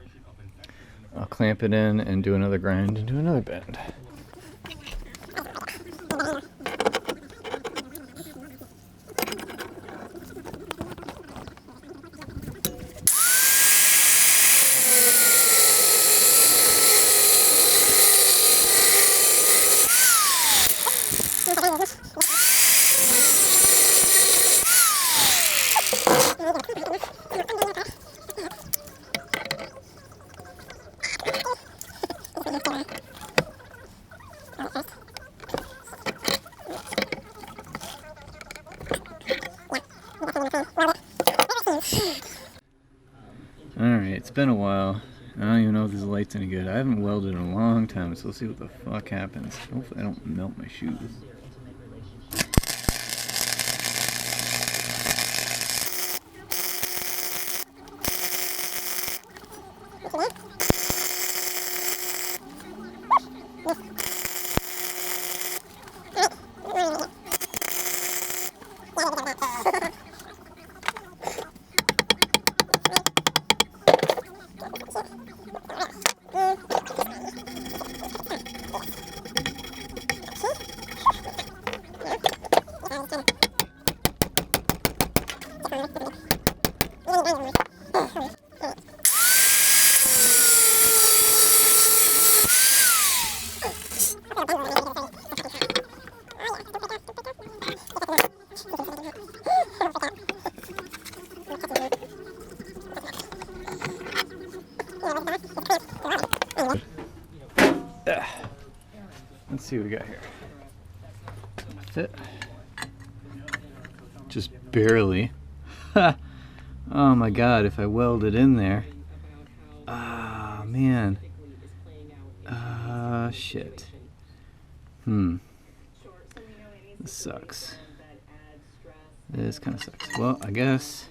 I'll clamp it in and do another grind and do another bend. Alright, it's been a while. I don't even know if this light's any good. I haven't welded in a long time, so we'll see what the fuck happens. Hopefully I don't melt my shoes. Let's see what we got here. Fit. Just barely. Oh my god, if I weld it in there. Ah, man. Shit. This sucks. This kind of sucks. Well, I guess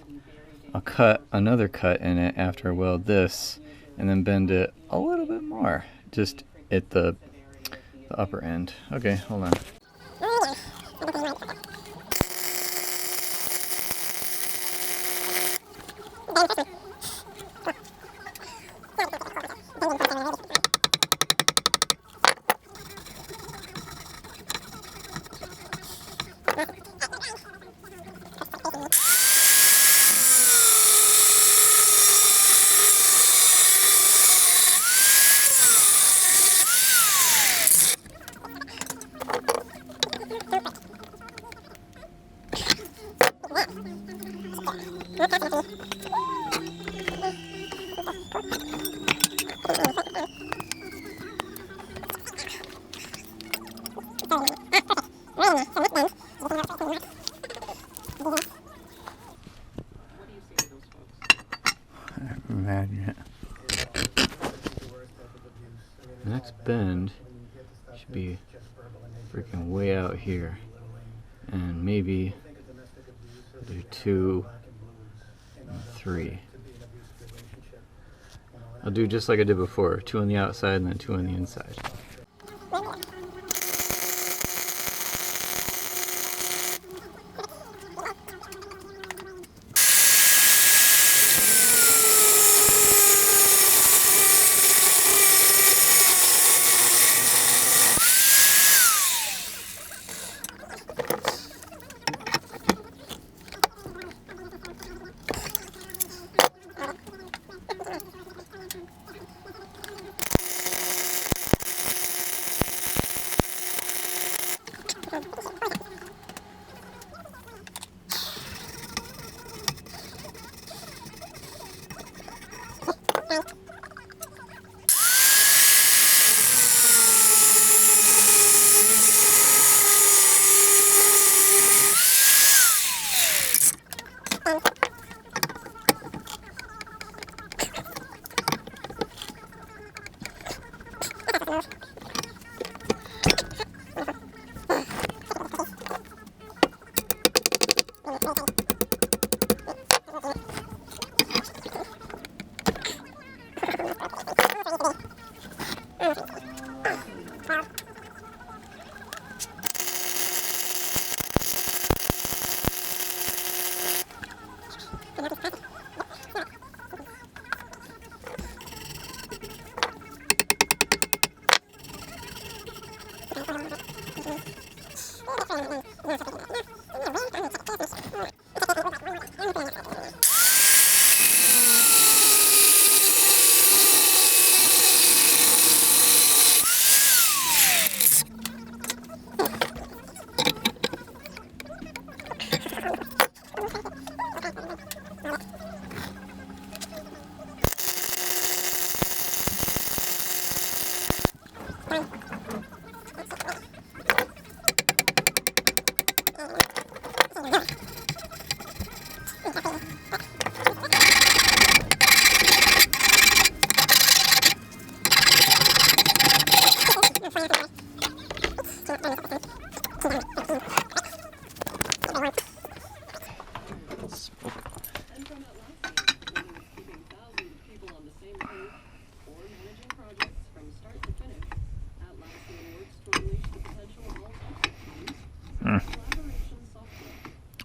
I'll cut another cut in it after I weld this and then bend it a little bit more, just at the upper end. Okay, hold on. Magnet. The next bend should be freaking way out here, and maybe do 2 and 3. I'll do just like I did before, 2 on the outside and then 2 on the inside.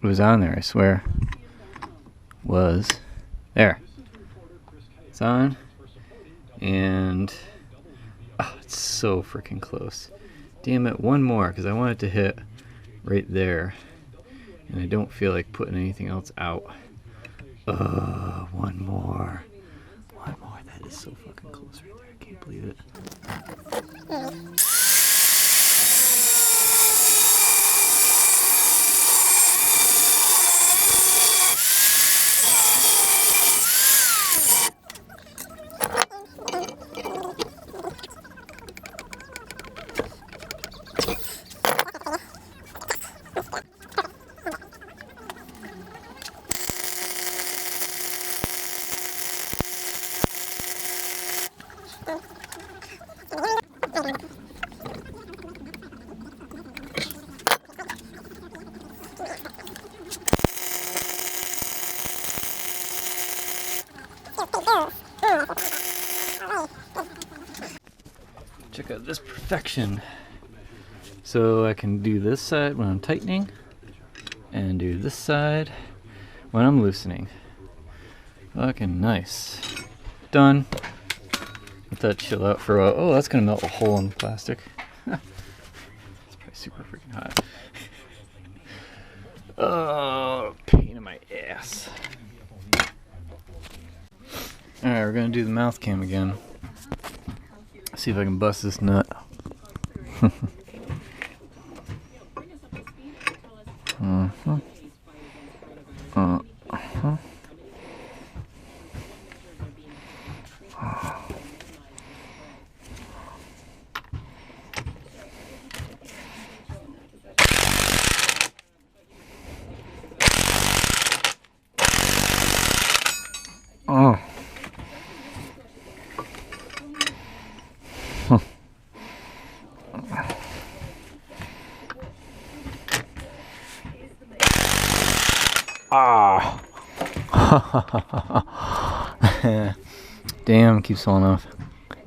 It was on there, I swear. Was. There. It's on. And oh, it's so freaking close. Damn it, one more, because I want it to hit right there. And I don't feel like putting anything else out. One more. One more. That is so fucking close right there. I can't believe it. Check out this perfection. So I can do this side when I'm tightening and do this side when I'm loosening. Fucking nice. Done. Let that chill out for a while. Oh, that's gonna melt a hole in the plastic. It's probably super freaking hot. Oh, pain in my ass. Alright, we're gonna do the mouth cam again. See if I can bust this nut. Damn, keeps falling off.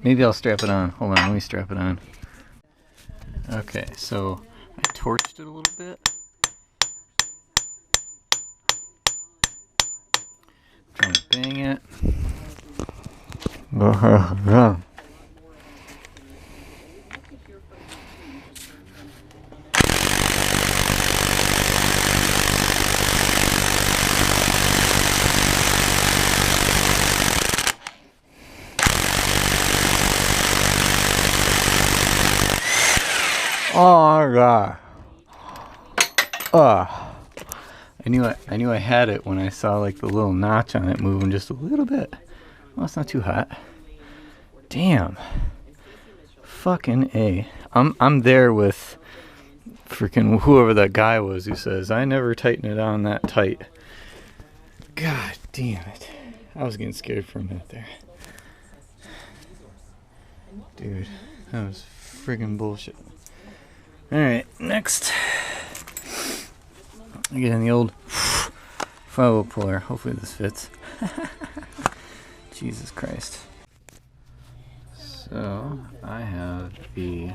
Maybe I'll strap it on. Hold on, let me strap it on. Okay, so I torched it a little bit. Trying to bang it. Oh my god. I knew I had it when I saw like the little notch on it moving just a little bit. Well, it's not too hot. Damn. Fucking A. I'm there with freaking whoever that guy was who says I never tighten it on that tight. God damn it. I was getting scared for a minute there. Dude, that was friggin' bullshit. Alright, next. Again, the old flywheel puller. Hopefully this fits. Jesus Christ. So, I have the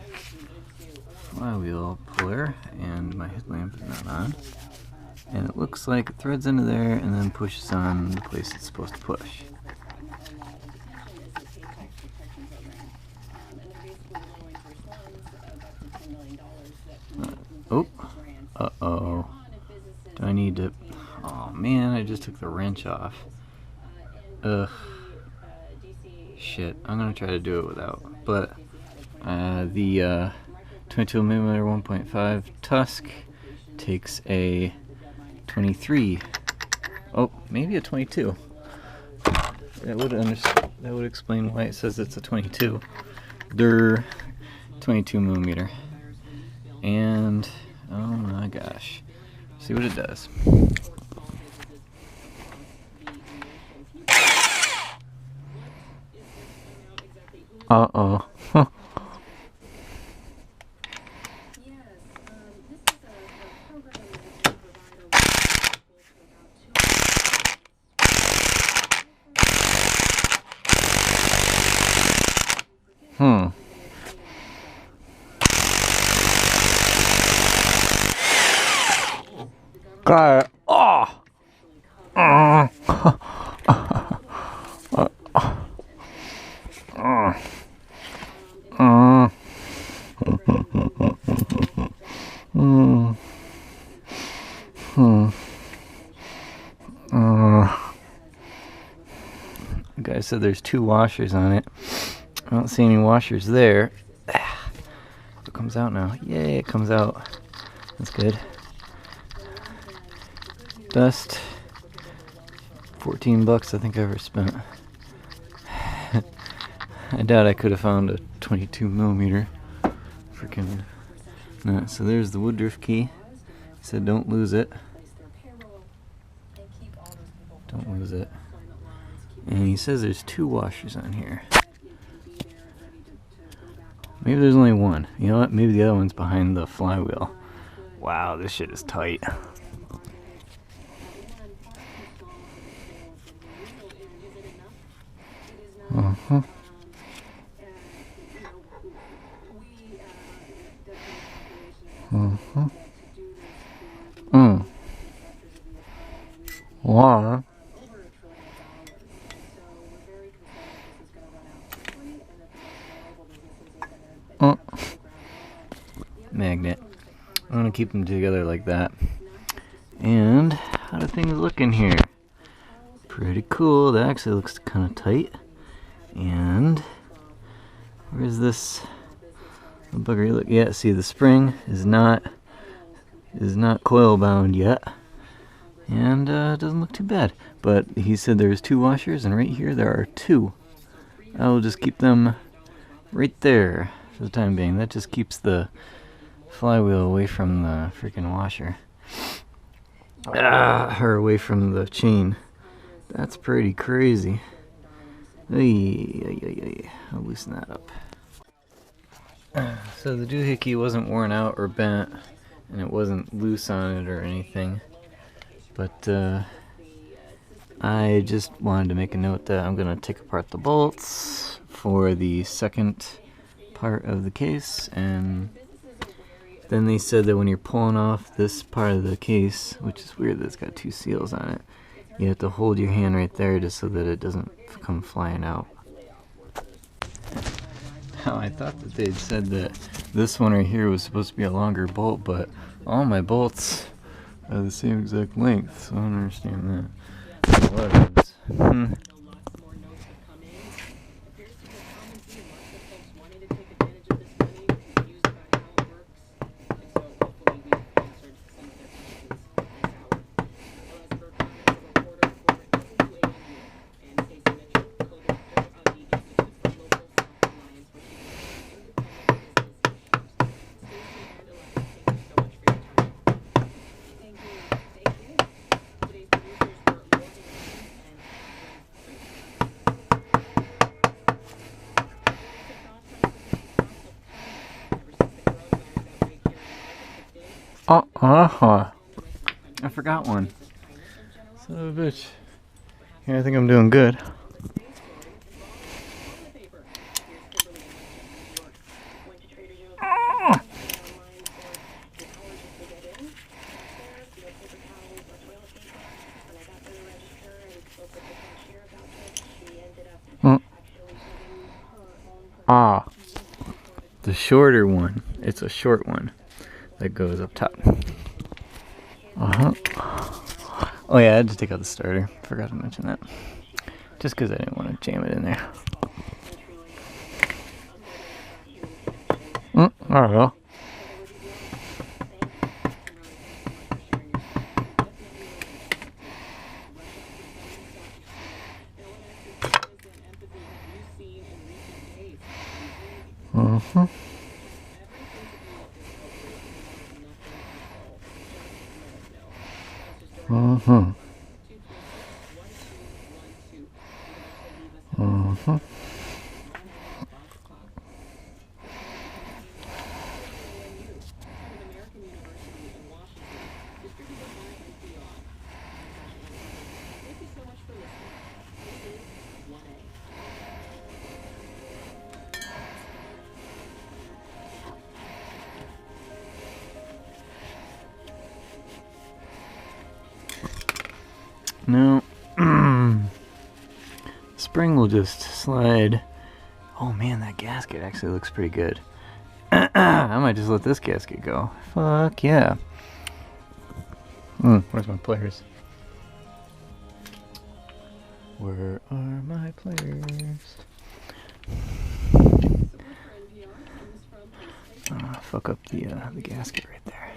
flywheel puller, and my headlamp is not on. And it looks like it threads into there and then pushes on the place it's supposed to push. Oh, uh-oh. Do I need to... Oh man, I just took the wrench off. Ugh. Shit, I'm gonna try to do it without. But the 22mm 1.5 Tusk takes a 23. Oh, maybe a 22. That would explain why it says it's a 22. They're 22mm. And oh my gosh, see what it does. Uh-oh. Got it. Oh! The guy said there's 2 washers on it. I don't see any washers there. It comes out now. Yay, it comes out. That's good. Best 14 bucks I think I ever spent. I doubt I could have found a 22mm freaking nut. So there's the Woodruff key. He said don't lose it. Don't lose it. And he says there's 2 washers on here. Maybe there's only one. You know what? Maybe the other one's behind the flywheel. Wow, this shit is tight. Mm-hmm. Mm. Water. Magnet. I'm gonna keep them together like that. And how do things look in here? Pretty cool. That actually looks kind of tight. And where's this bugger? Look, yeah. See, the spring is not coil bound yet, and it doesn't look too bad. But he said there's 2 washers, and right here there are 2. I'll just keep them right there for the time being. That just keeps the flywheel away from the freaking washer. Or away from the chain. That's pretty crazy. I'll loosen that up. So the doohickey wasn't worn out or bent, and it wasn't loose on it or anything. But I just wanted to make a note that I'm going to take apart the bolts for the second part of the case, and then they said that when you're pulling off this part of the case, which is weird that it's got 2 seals on it, you have to hold your hand right there just so that it doesn't come flying out. Now, I thought that they'd said that this one right here was supposed to be a longer bolt, but all my bolts are the same exact length, so I don't understand that. What? I forgot one. Son of a bitch. Here, I think I'm doing good. The shorter one. It's a short one that goes up top. Oh yeah, I had to take out the starter. Forgot to mention that. Just because I didn't want to jam it in there. There we go. No. Spring will just slide. Oh man, that gasket actually looks pretty good. I might just let this gasket go. Fuck yeah. Where's my pliers? Where are my pliers? Fuck up the gasket right there.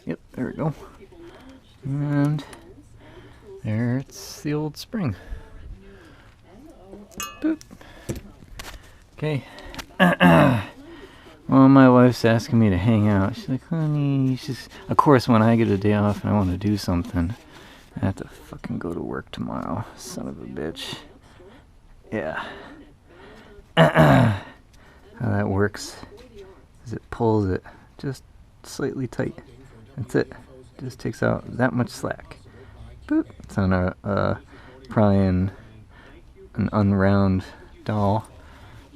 Yep, there we go. And there's the old spring. Boop. Okay. Well, my wife's asking me to hang out. She's like, honey, of course, when I get a day off and I want to do something, I have to fucking go to work tomorrow. Son of a bitch. Yeah. How that works is it pulls it just slightly tight. That's it. Just takes out that much slack. Boop. It's on a probably an unround doll,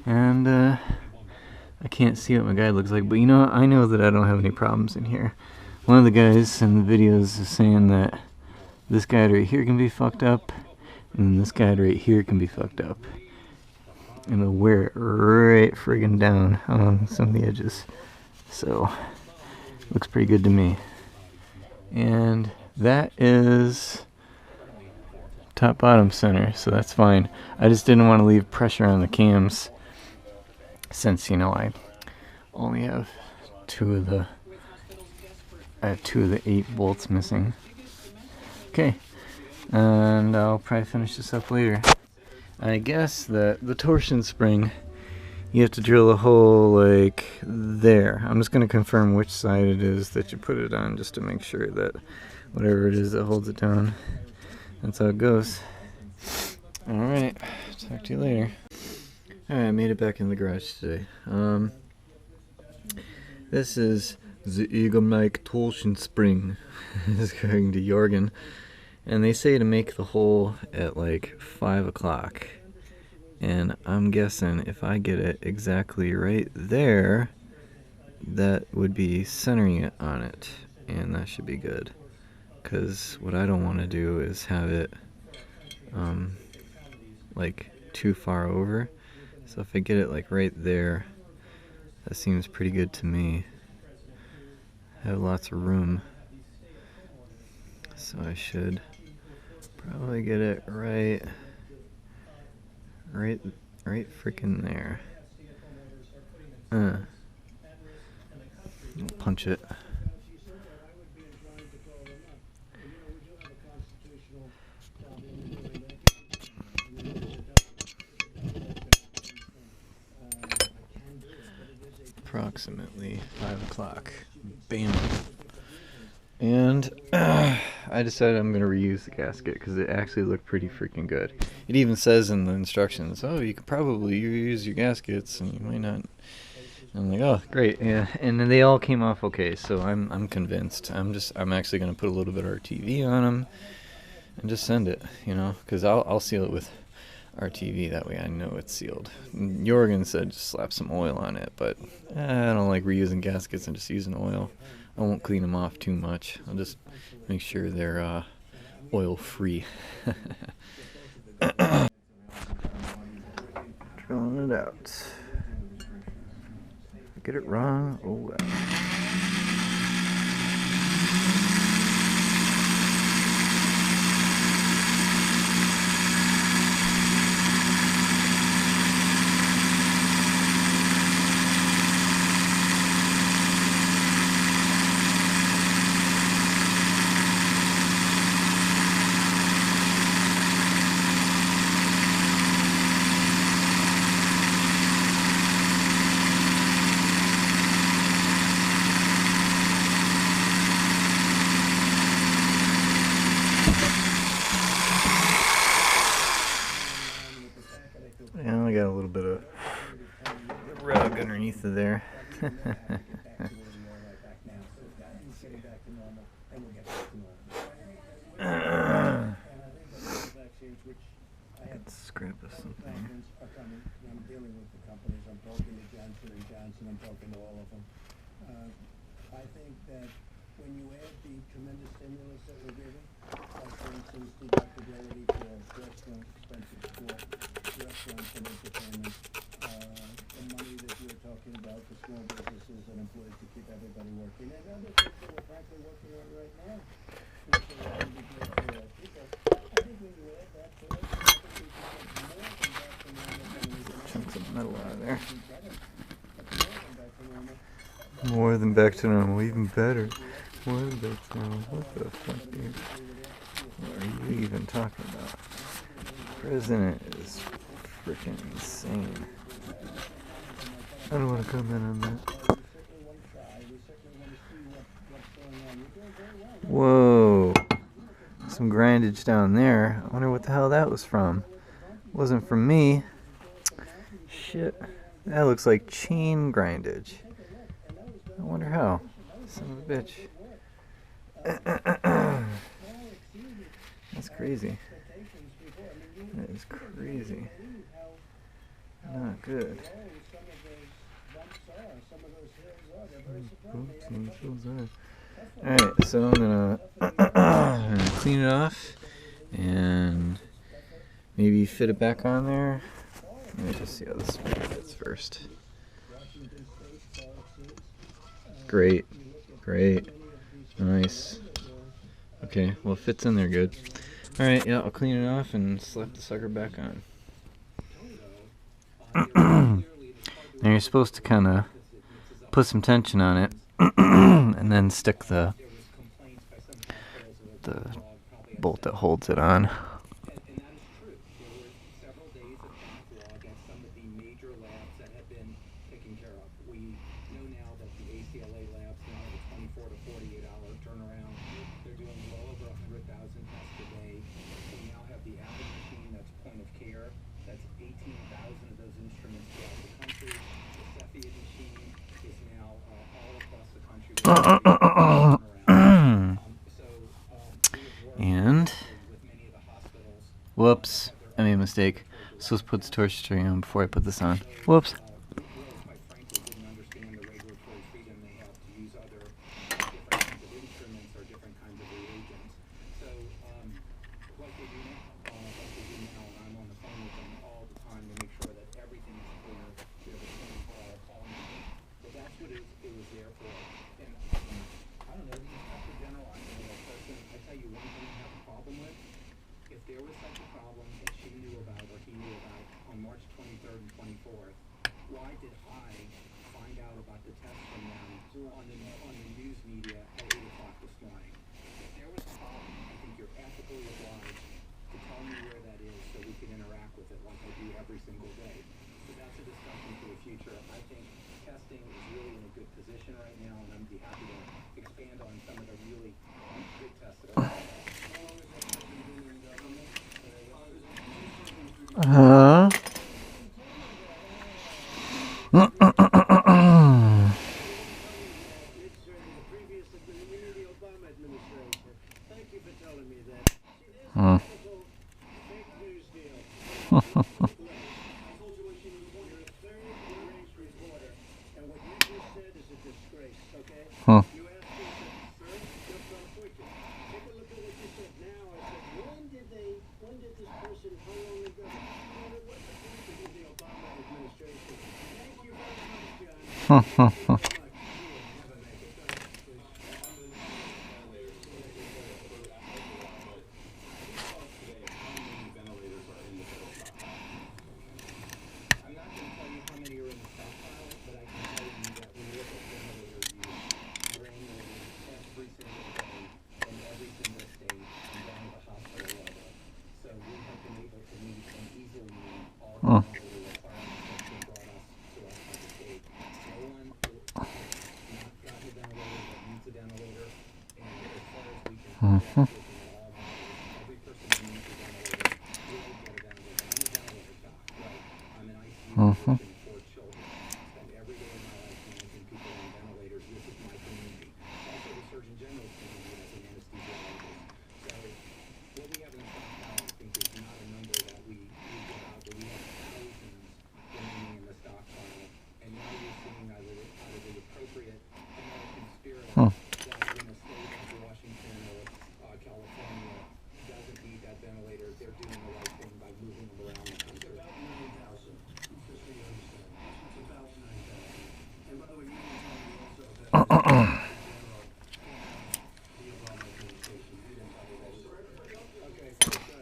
and I I can't see what my guide looks like, but you know what? I know that I don't have any problems in here. One of the guys in the videos is saying that this guide right here can be fucked up, and this guide right here can be fucked up. And it'll wear it right friggin' down on some of the edges. So, looks pretty good to me. And that is top bottom center, so that's fine. I just didn't want to leave pressure on the cams since, you know, I only have two of the 8 bolts missing. Okay, and I'll probably finish this up later. I guess that the torsion spring, you have to drill a hole like there. I'm just going to confirm which side it is that you put it on, just to make sure that whatever it is that holds it down, that's how it goes. Alright, talk to you later. Alright, I made it back in the garage today. This is the Eagle-Mike torsion spring. It's going to Jorgen. And they say to make the hole at like 5 o'clock. And I'm guessing if I get it exactly right there, that would be centering it on it. And that should be good. Because what I don't want to do is have it like too far over. So if I get it like right there, that seems pretty good to me. I have lots of room. So I should probably get it right freaking there. Punch it. Approximately 5 o'clock. Bam. And I decided I'm going to reuse the gasket because it actually looked pretty freaking good. It even says in the instructions, oh, you could probably reuse your gaskets and you might not. And I'm like, oh, great. Yeah. And then they all came off okay, so I'm convinced. I'm actually going to put a little bit of RTV on them and just send it, you know, because I'll seal it with RTV, that way I know it's sealed. Jorgen said just slap some oil on it, but I don't like reusing gaskets and just using oil. I won't clean them off too much. I'll just make sure they're oil free. Drilling it out. Get it wrong? Oh well. Yeah, I got a little bit of rug underneath of there. Let's scrap us something. I'm dealing with the companies. I'm talking to Johnson & Johnson. I'm talking to all of them. I think that when you add the tremendous stimulus that we're giving, like for instance deductibility for restaurant expenses for restaurants and entertainment, the money that you're talking about for small businesses and employees to keep everybody working, and other things that we're frankly working on right now, which are going to be good for our people. I think when you add that to it, Chunks of metal out of there. More than back to normal, even better. More than back to normal. What the fuck, dude? What are you even talking about? President is freaking insane. I don't want to comment on that. Whoa. Some grindage down there. I wonder what the hell that was from. Wasn't from me. Shit. That looks like chain grindage. I wonder how. Son of a bitch. That's crazy. That is crazy. Not good. Alright, so I'm gonna clean it off and maybe fit it back on there. Let me just see how this fits first. Great, nice. Okay, well it fits in there good. Alright, yeah, I'll clean it off and slap the sucker back on. Now you're supposed to kind of put some tension on it and then stick the bolt that holds it on. And whoops, I made a mistake. So let's put the torch string on before I put this on. Whoops.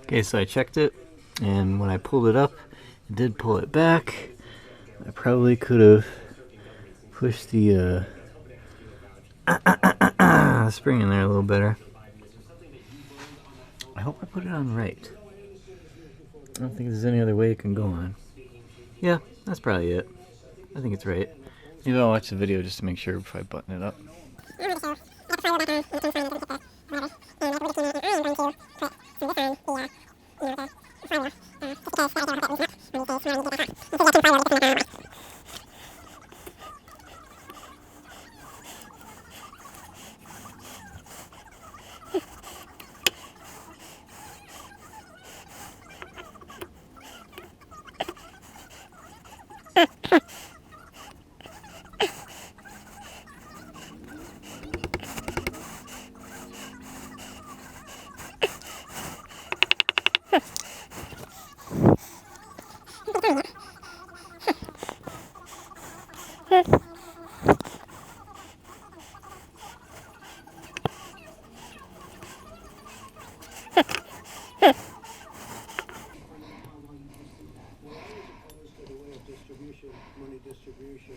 Okay, so I checked it, and when I pulled it up, it did pull it back. I probably could have pushed the spring in there a little better. I hope I put it on right. I don't think there's any other way it can go on. Yeah, that's probably it. I think it's right. Maybe I'll watch the video just to make sure before I button it up. opposed to the way of distribution, money distribution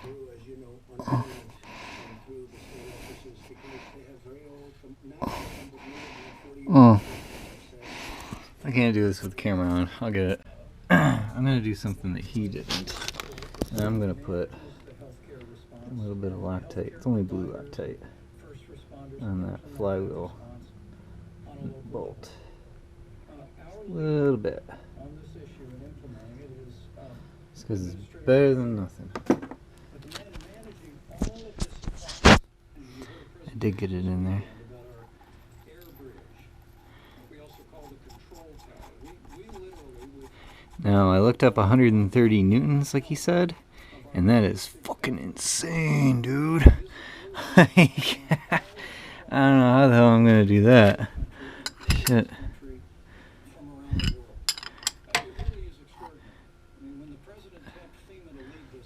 through, as you know, unemployment and through the state offices, because they have very old, not but maybe 40 years. Oh, I can't do this with the camera on. I'll get it. I'm gonna do something that he didn't. And I'm gonna put a little bit of Loctite. It's only blue Loctite on that flywheel bolt. A little bit. Just because it's better than nothing. I did get it in there. Now, I looked up 130 newtons, like he said, and that is fucking insane, dude. I don't know how the hell I'm gonna do that. Shit.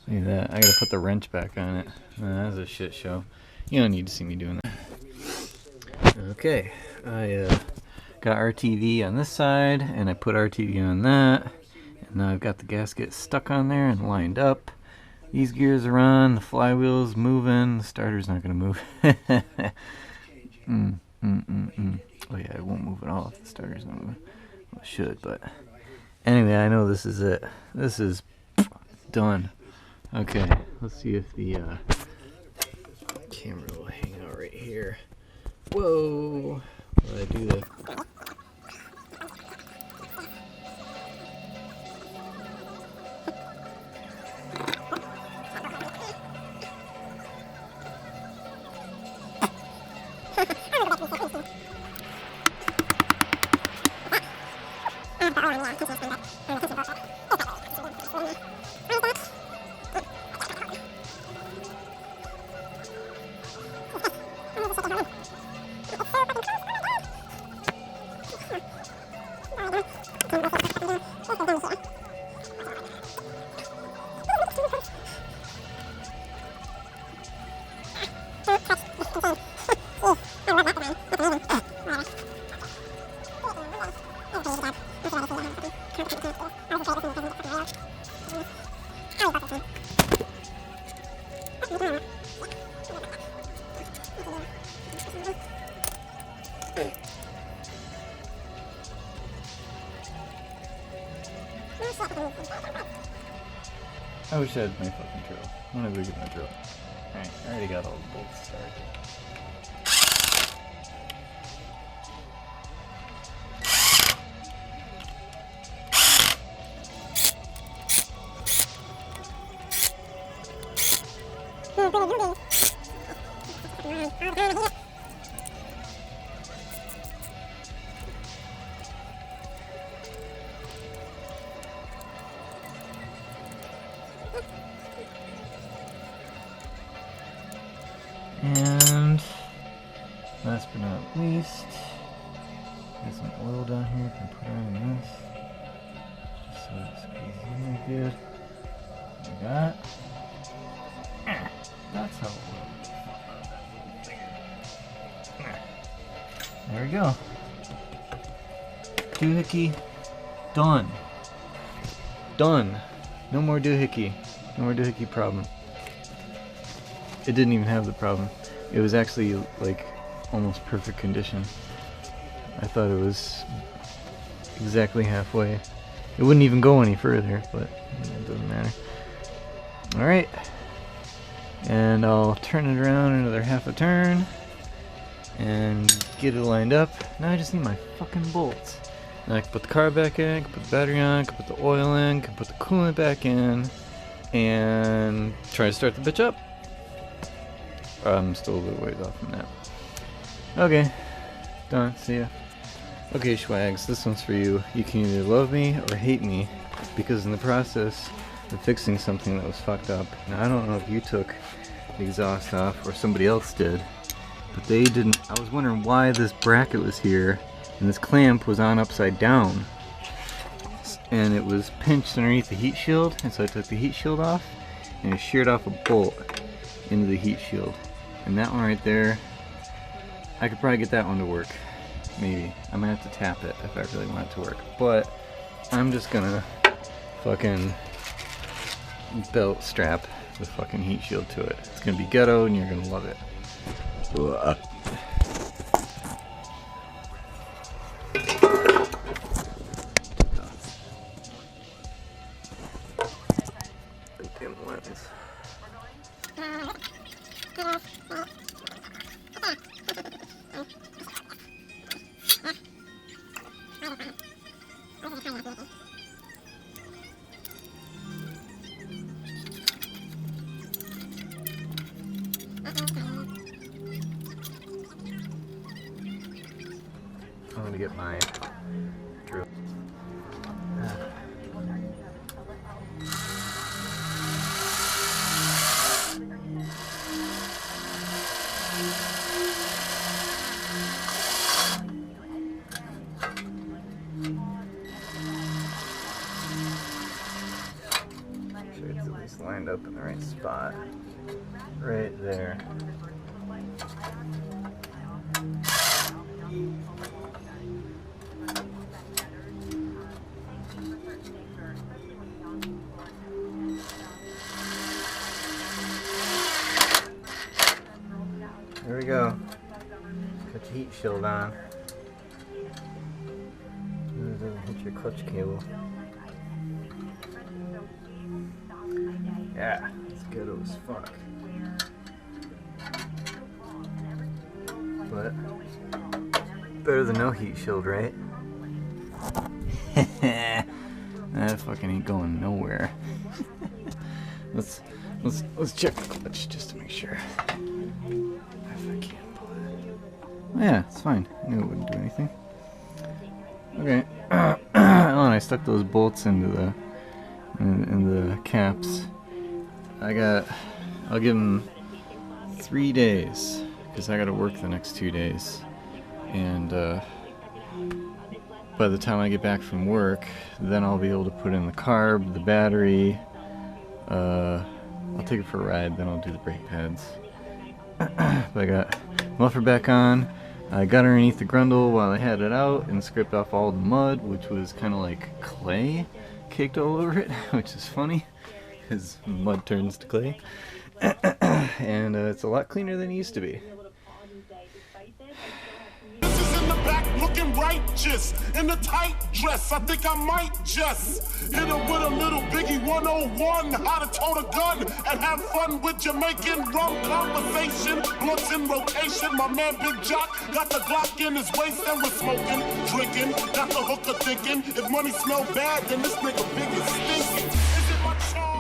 Look at that. I gotta put the wrench back on it. That's a shit show. You don't need to see me doing that. Okay. I got RTV on this side, and I put RTV on that. And now I've got the gasket stuck on there and lined up. These gears are on, the flywheel's moving, the starter's not gonna move. Oh yeah, it won't move at all if the starter's not moving. Well, it should, but anyway, I know this is it. This is done. Okay, let's see if the camera will hang out right here. Whoa! Will I do the... I wish I had my fucking drill. I'm gonna go get my drill. Alright, I already got all the bolts started. And last but not least, there's some oil down here. I can put on this just so it squeezes in there good. Like that. That's how it works. There we go. Doohickey done. Done. No more doohickey. No more doohickey problem. It didn't even have the problem. It was actually like almost perfect condition. I thought it was exactly halfway. It wouldn't even go any further, but it doesn't matter. Alright. And I'll turn it around another half a turn and get it lined up. Now I just need my fucking bolts. Now I can put the car back in, I can put the battery on, I can put the oil in, I can put the coolant back in, and try to start the bitch up. I'm still a little ways off from that. Okay, done, see ya. Okay, Schwags, this one's for you. You can either love me or hate me, because in the process of fixing something that was fucked up, now I don't know if you took the exhaust off or somebody else did, but they didn't. I was wondering why this bracket was here and this clamp was on upside down, and it was pinched underneath the heat shield, and so I took the heat shield off, and I sheared off a bolt into the heat shield. And that one right there, I could probably get that one to work. Maybe. I might have to tap it if I really want it to work. But I'm just gonna fucking belt strap the fucking heat shield to it. It's gonna be ghetto and you're gonna love it. Ugh. Damn lens. I'm gonna get my drill. Make sure it's at least lined up in the right spot. Right there. There we go. Got your heat shield on. It doesn't hit your clutch cable. Yeah, it's ghetto as fuck. But better than no heat shield, right? That fucking ain't going nowhere. let's check the clutch just to make sure. If I can't pull it. Oh yeah, it's fine. I knew it wouldn't do anything. Okay. Oh, and I stuck those bolts into the caps. I'll give them 3 days because I gotta work the next 2 days, and by the time I get back from work, then I'll be able to put in the carb, the battery. I'll take it for a ride, then I'll do the brake pads. But I got muffler back on. I got underneath the grundle while I had it out and scraped off all the mud, which was kind of like clay caked all over it, which is funny because mud turns to clay. And it's a lot cleaner than it used to be. Looking righteous in the tight dress. I think I might just hit her with a little Biggie 101. How to tote a gun and have fun with Jamaican rum conversation. Blunts in rotation. My man Big Jock got the Glock in his waist and we're smoking, drinking. Got the hooker thinking if money smell bad, then this nigga Big is stinking. Is it my charm?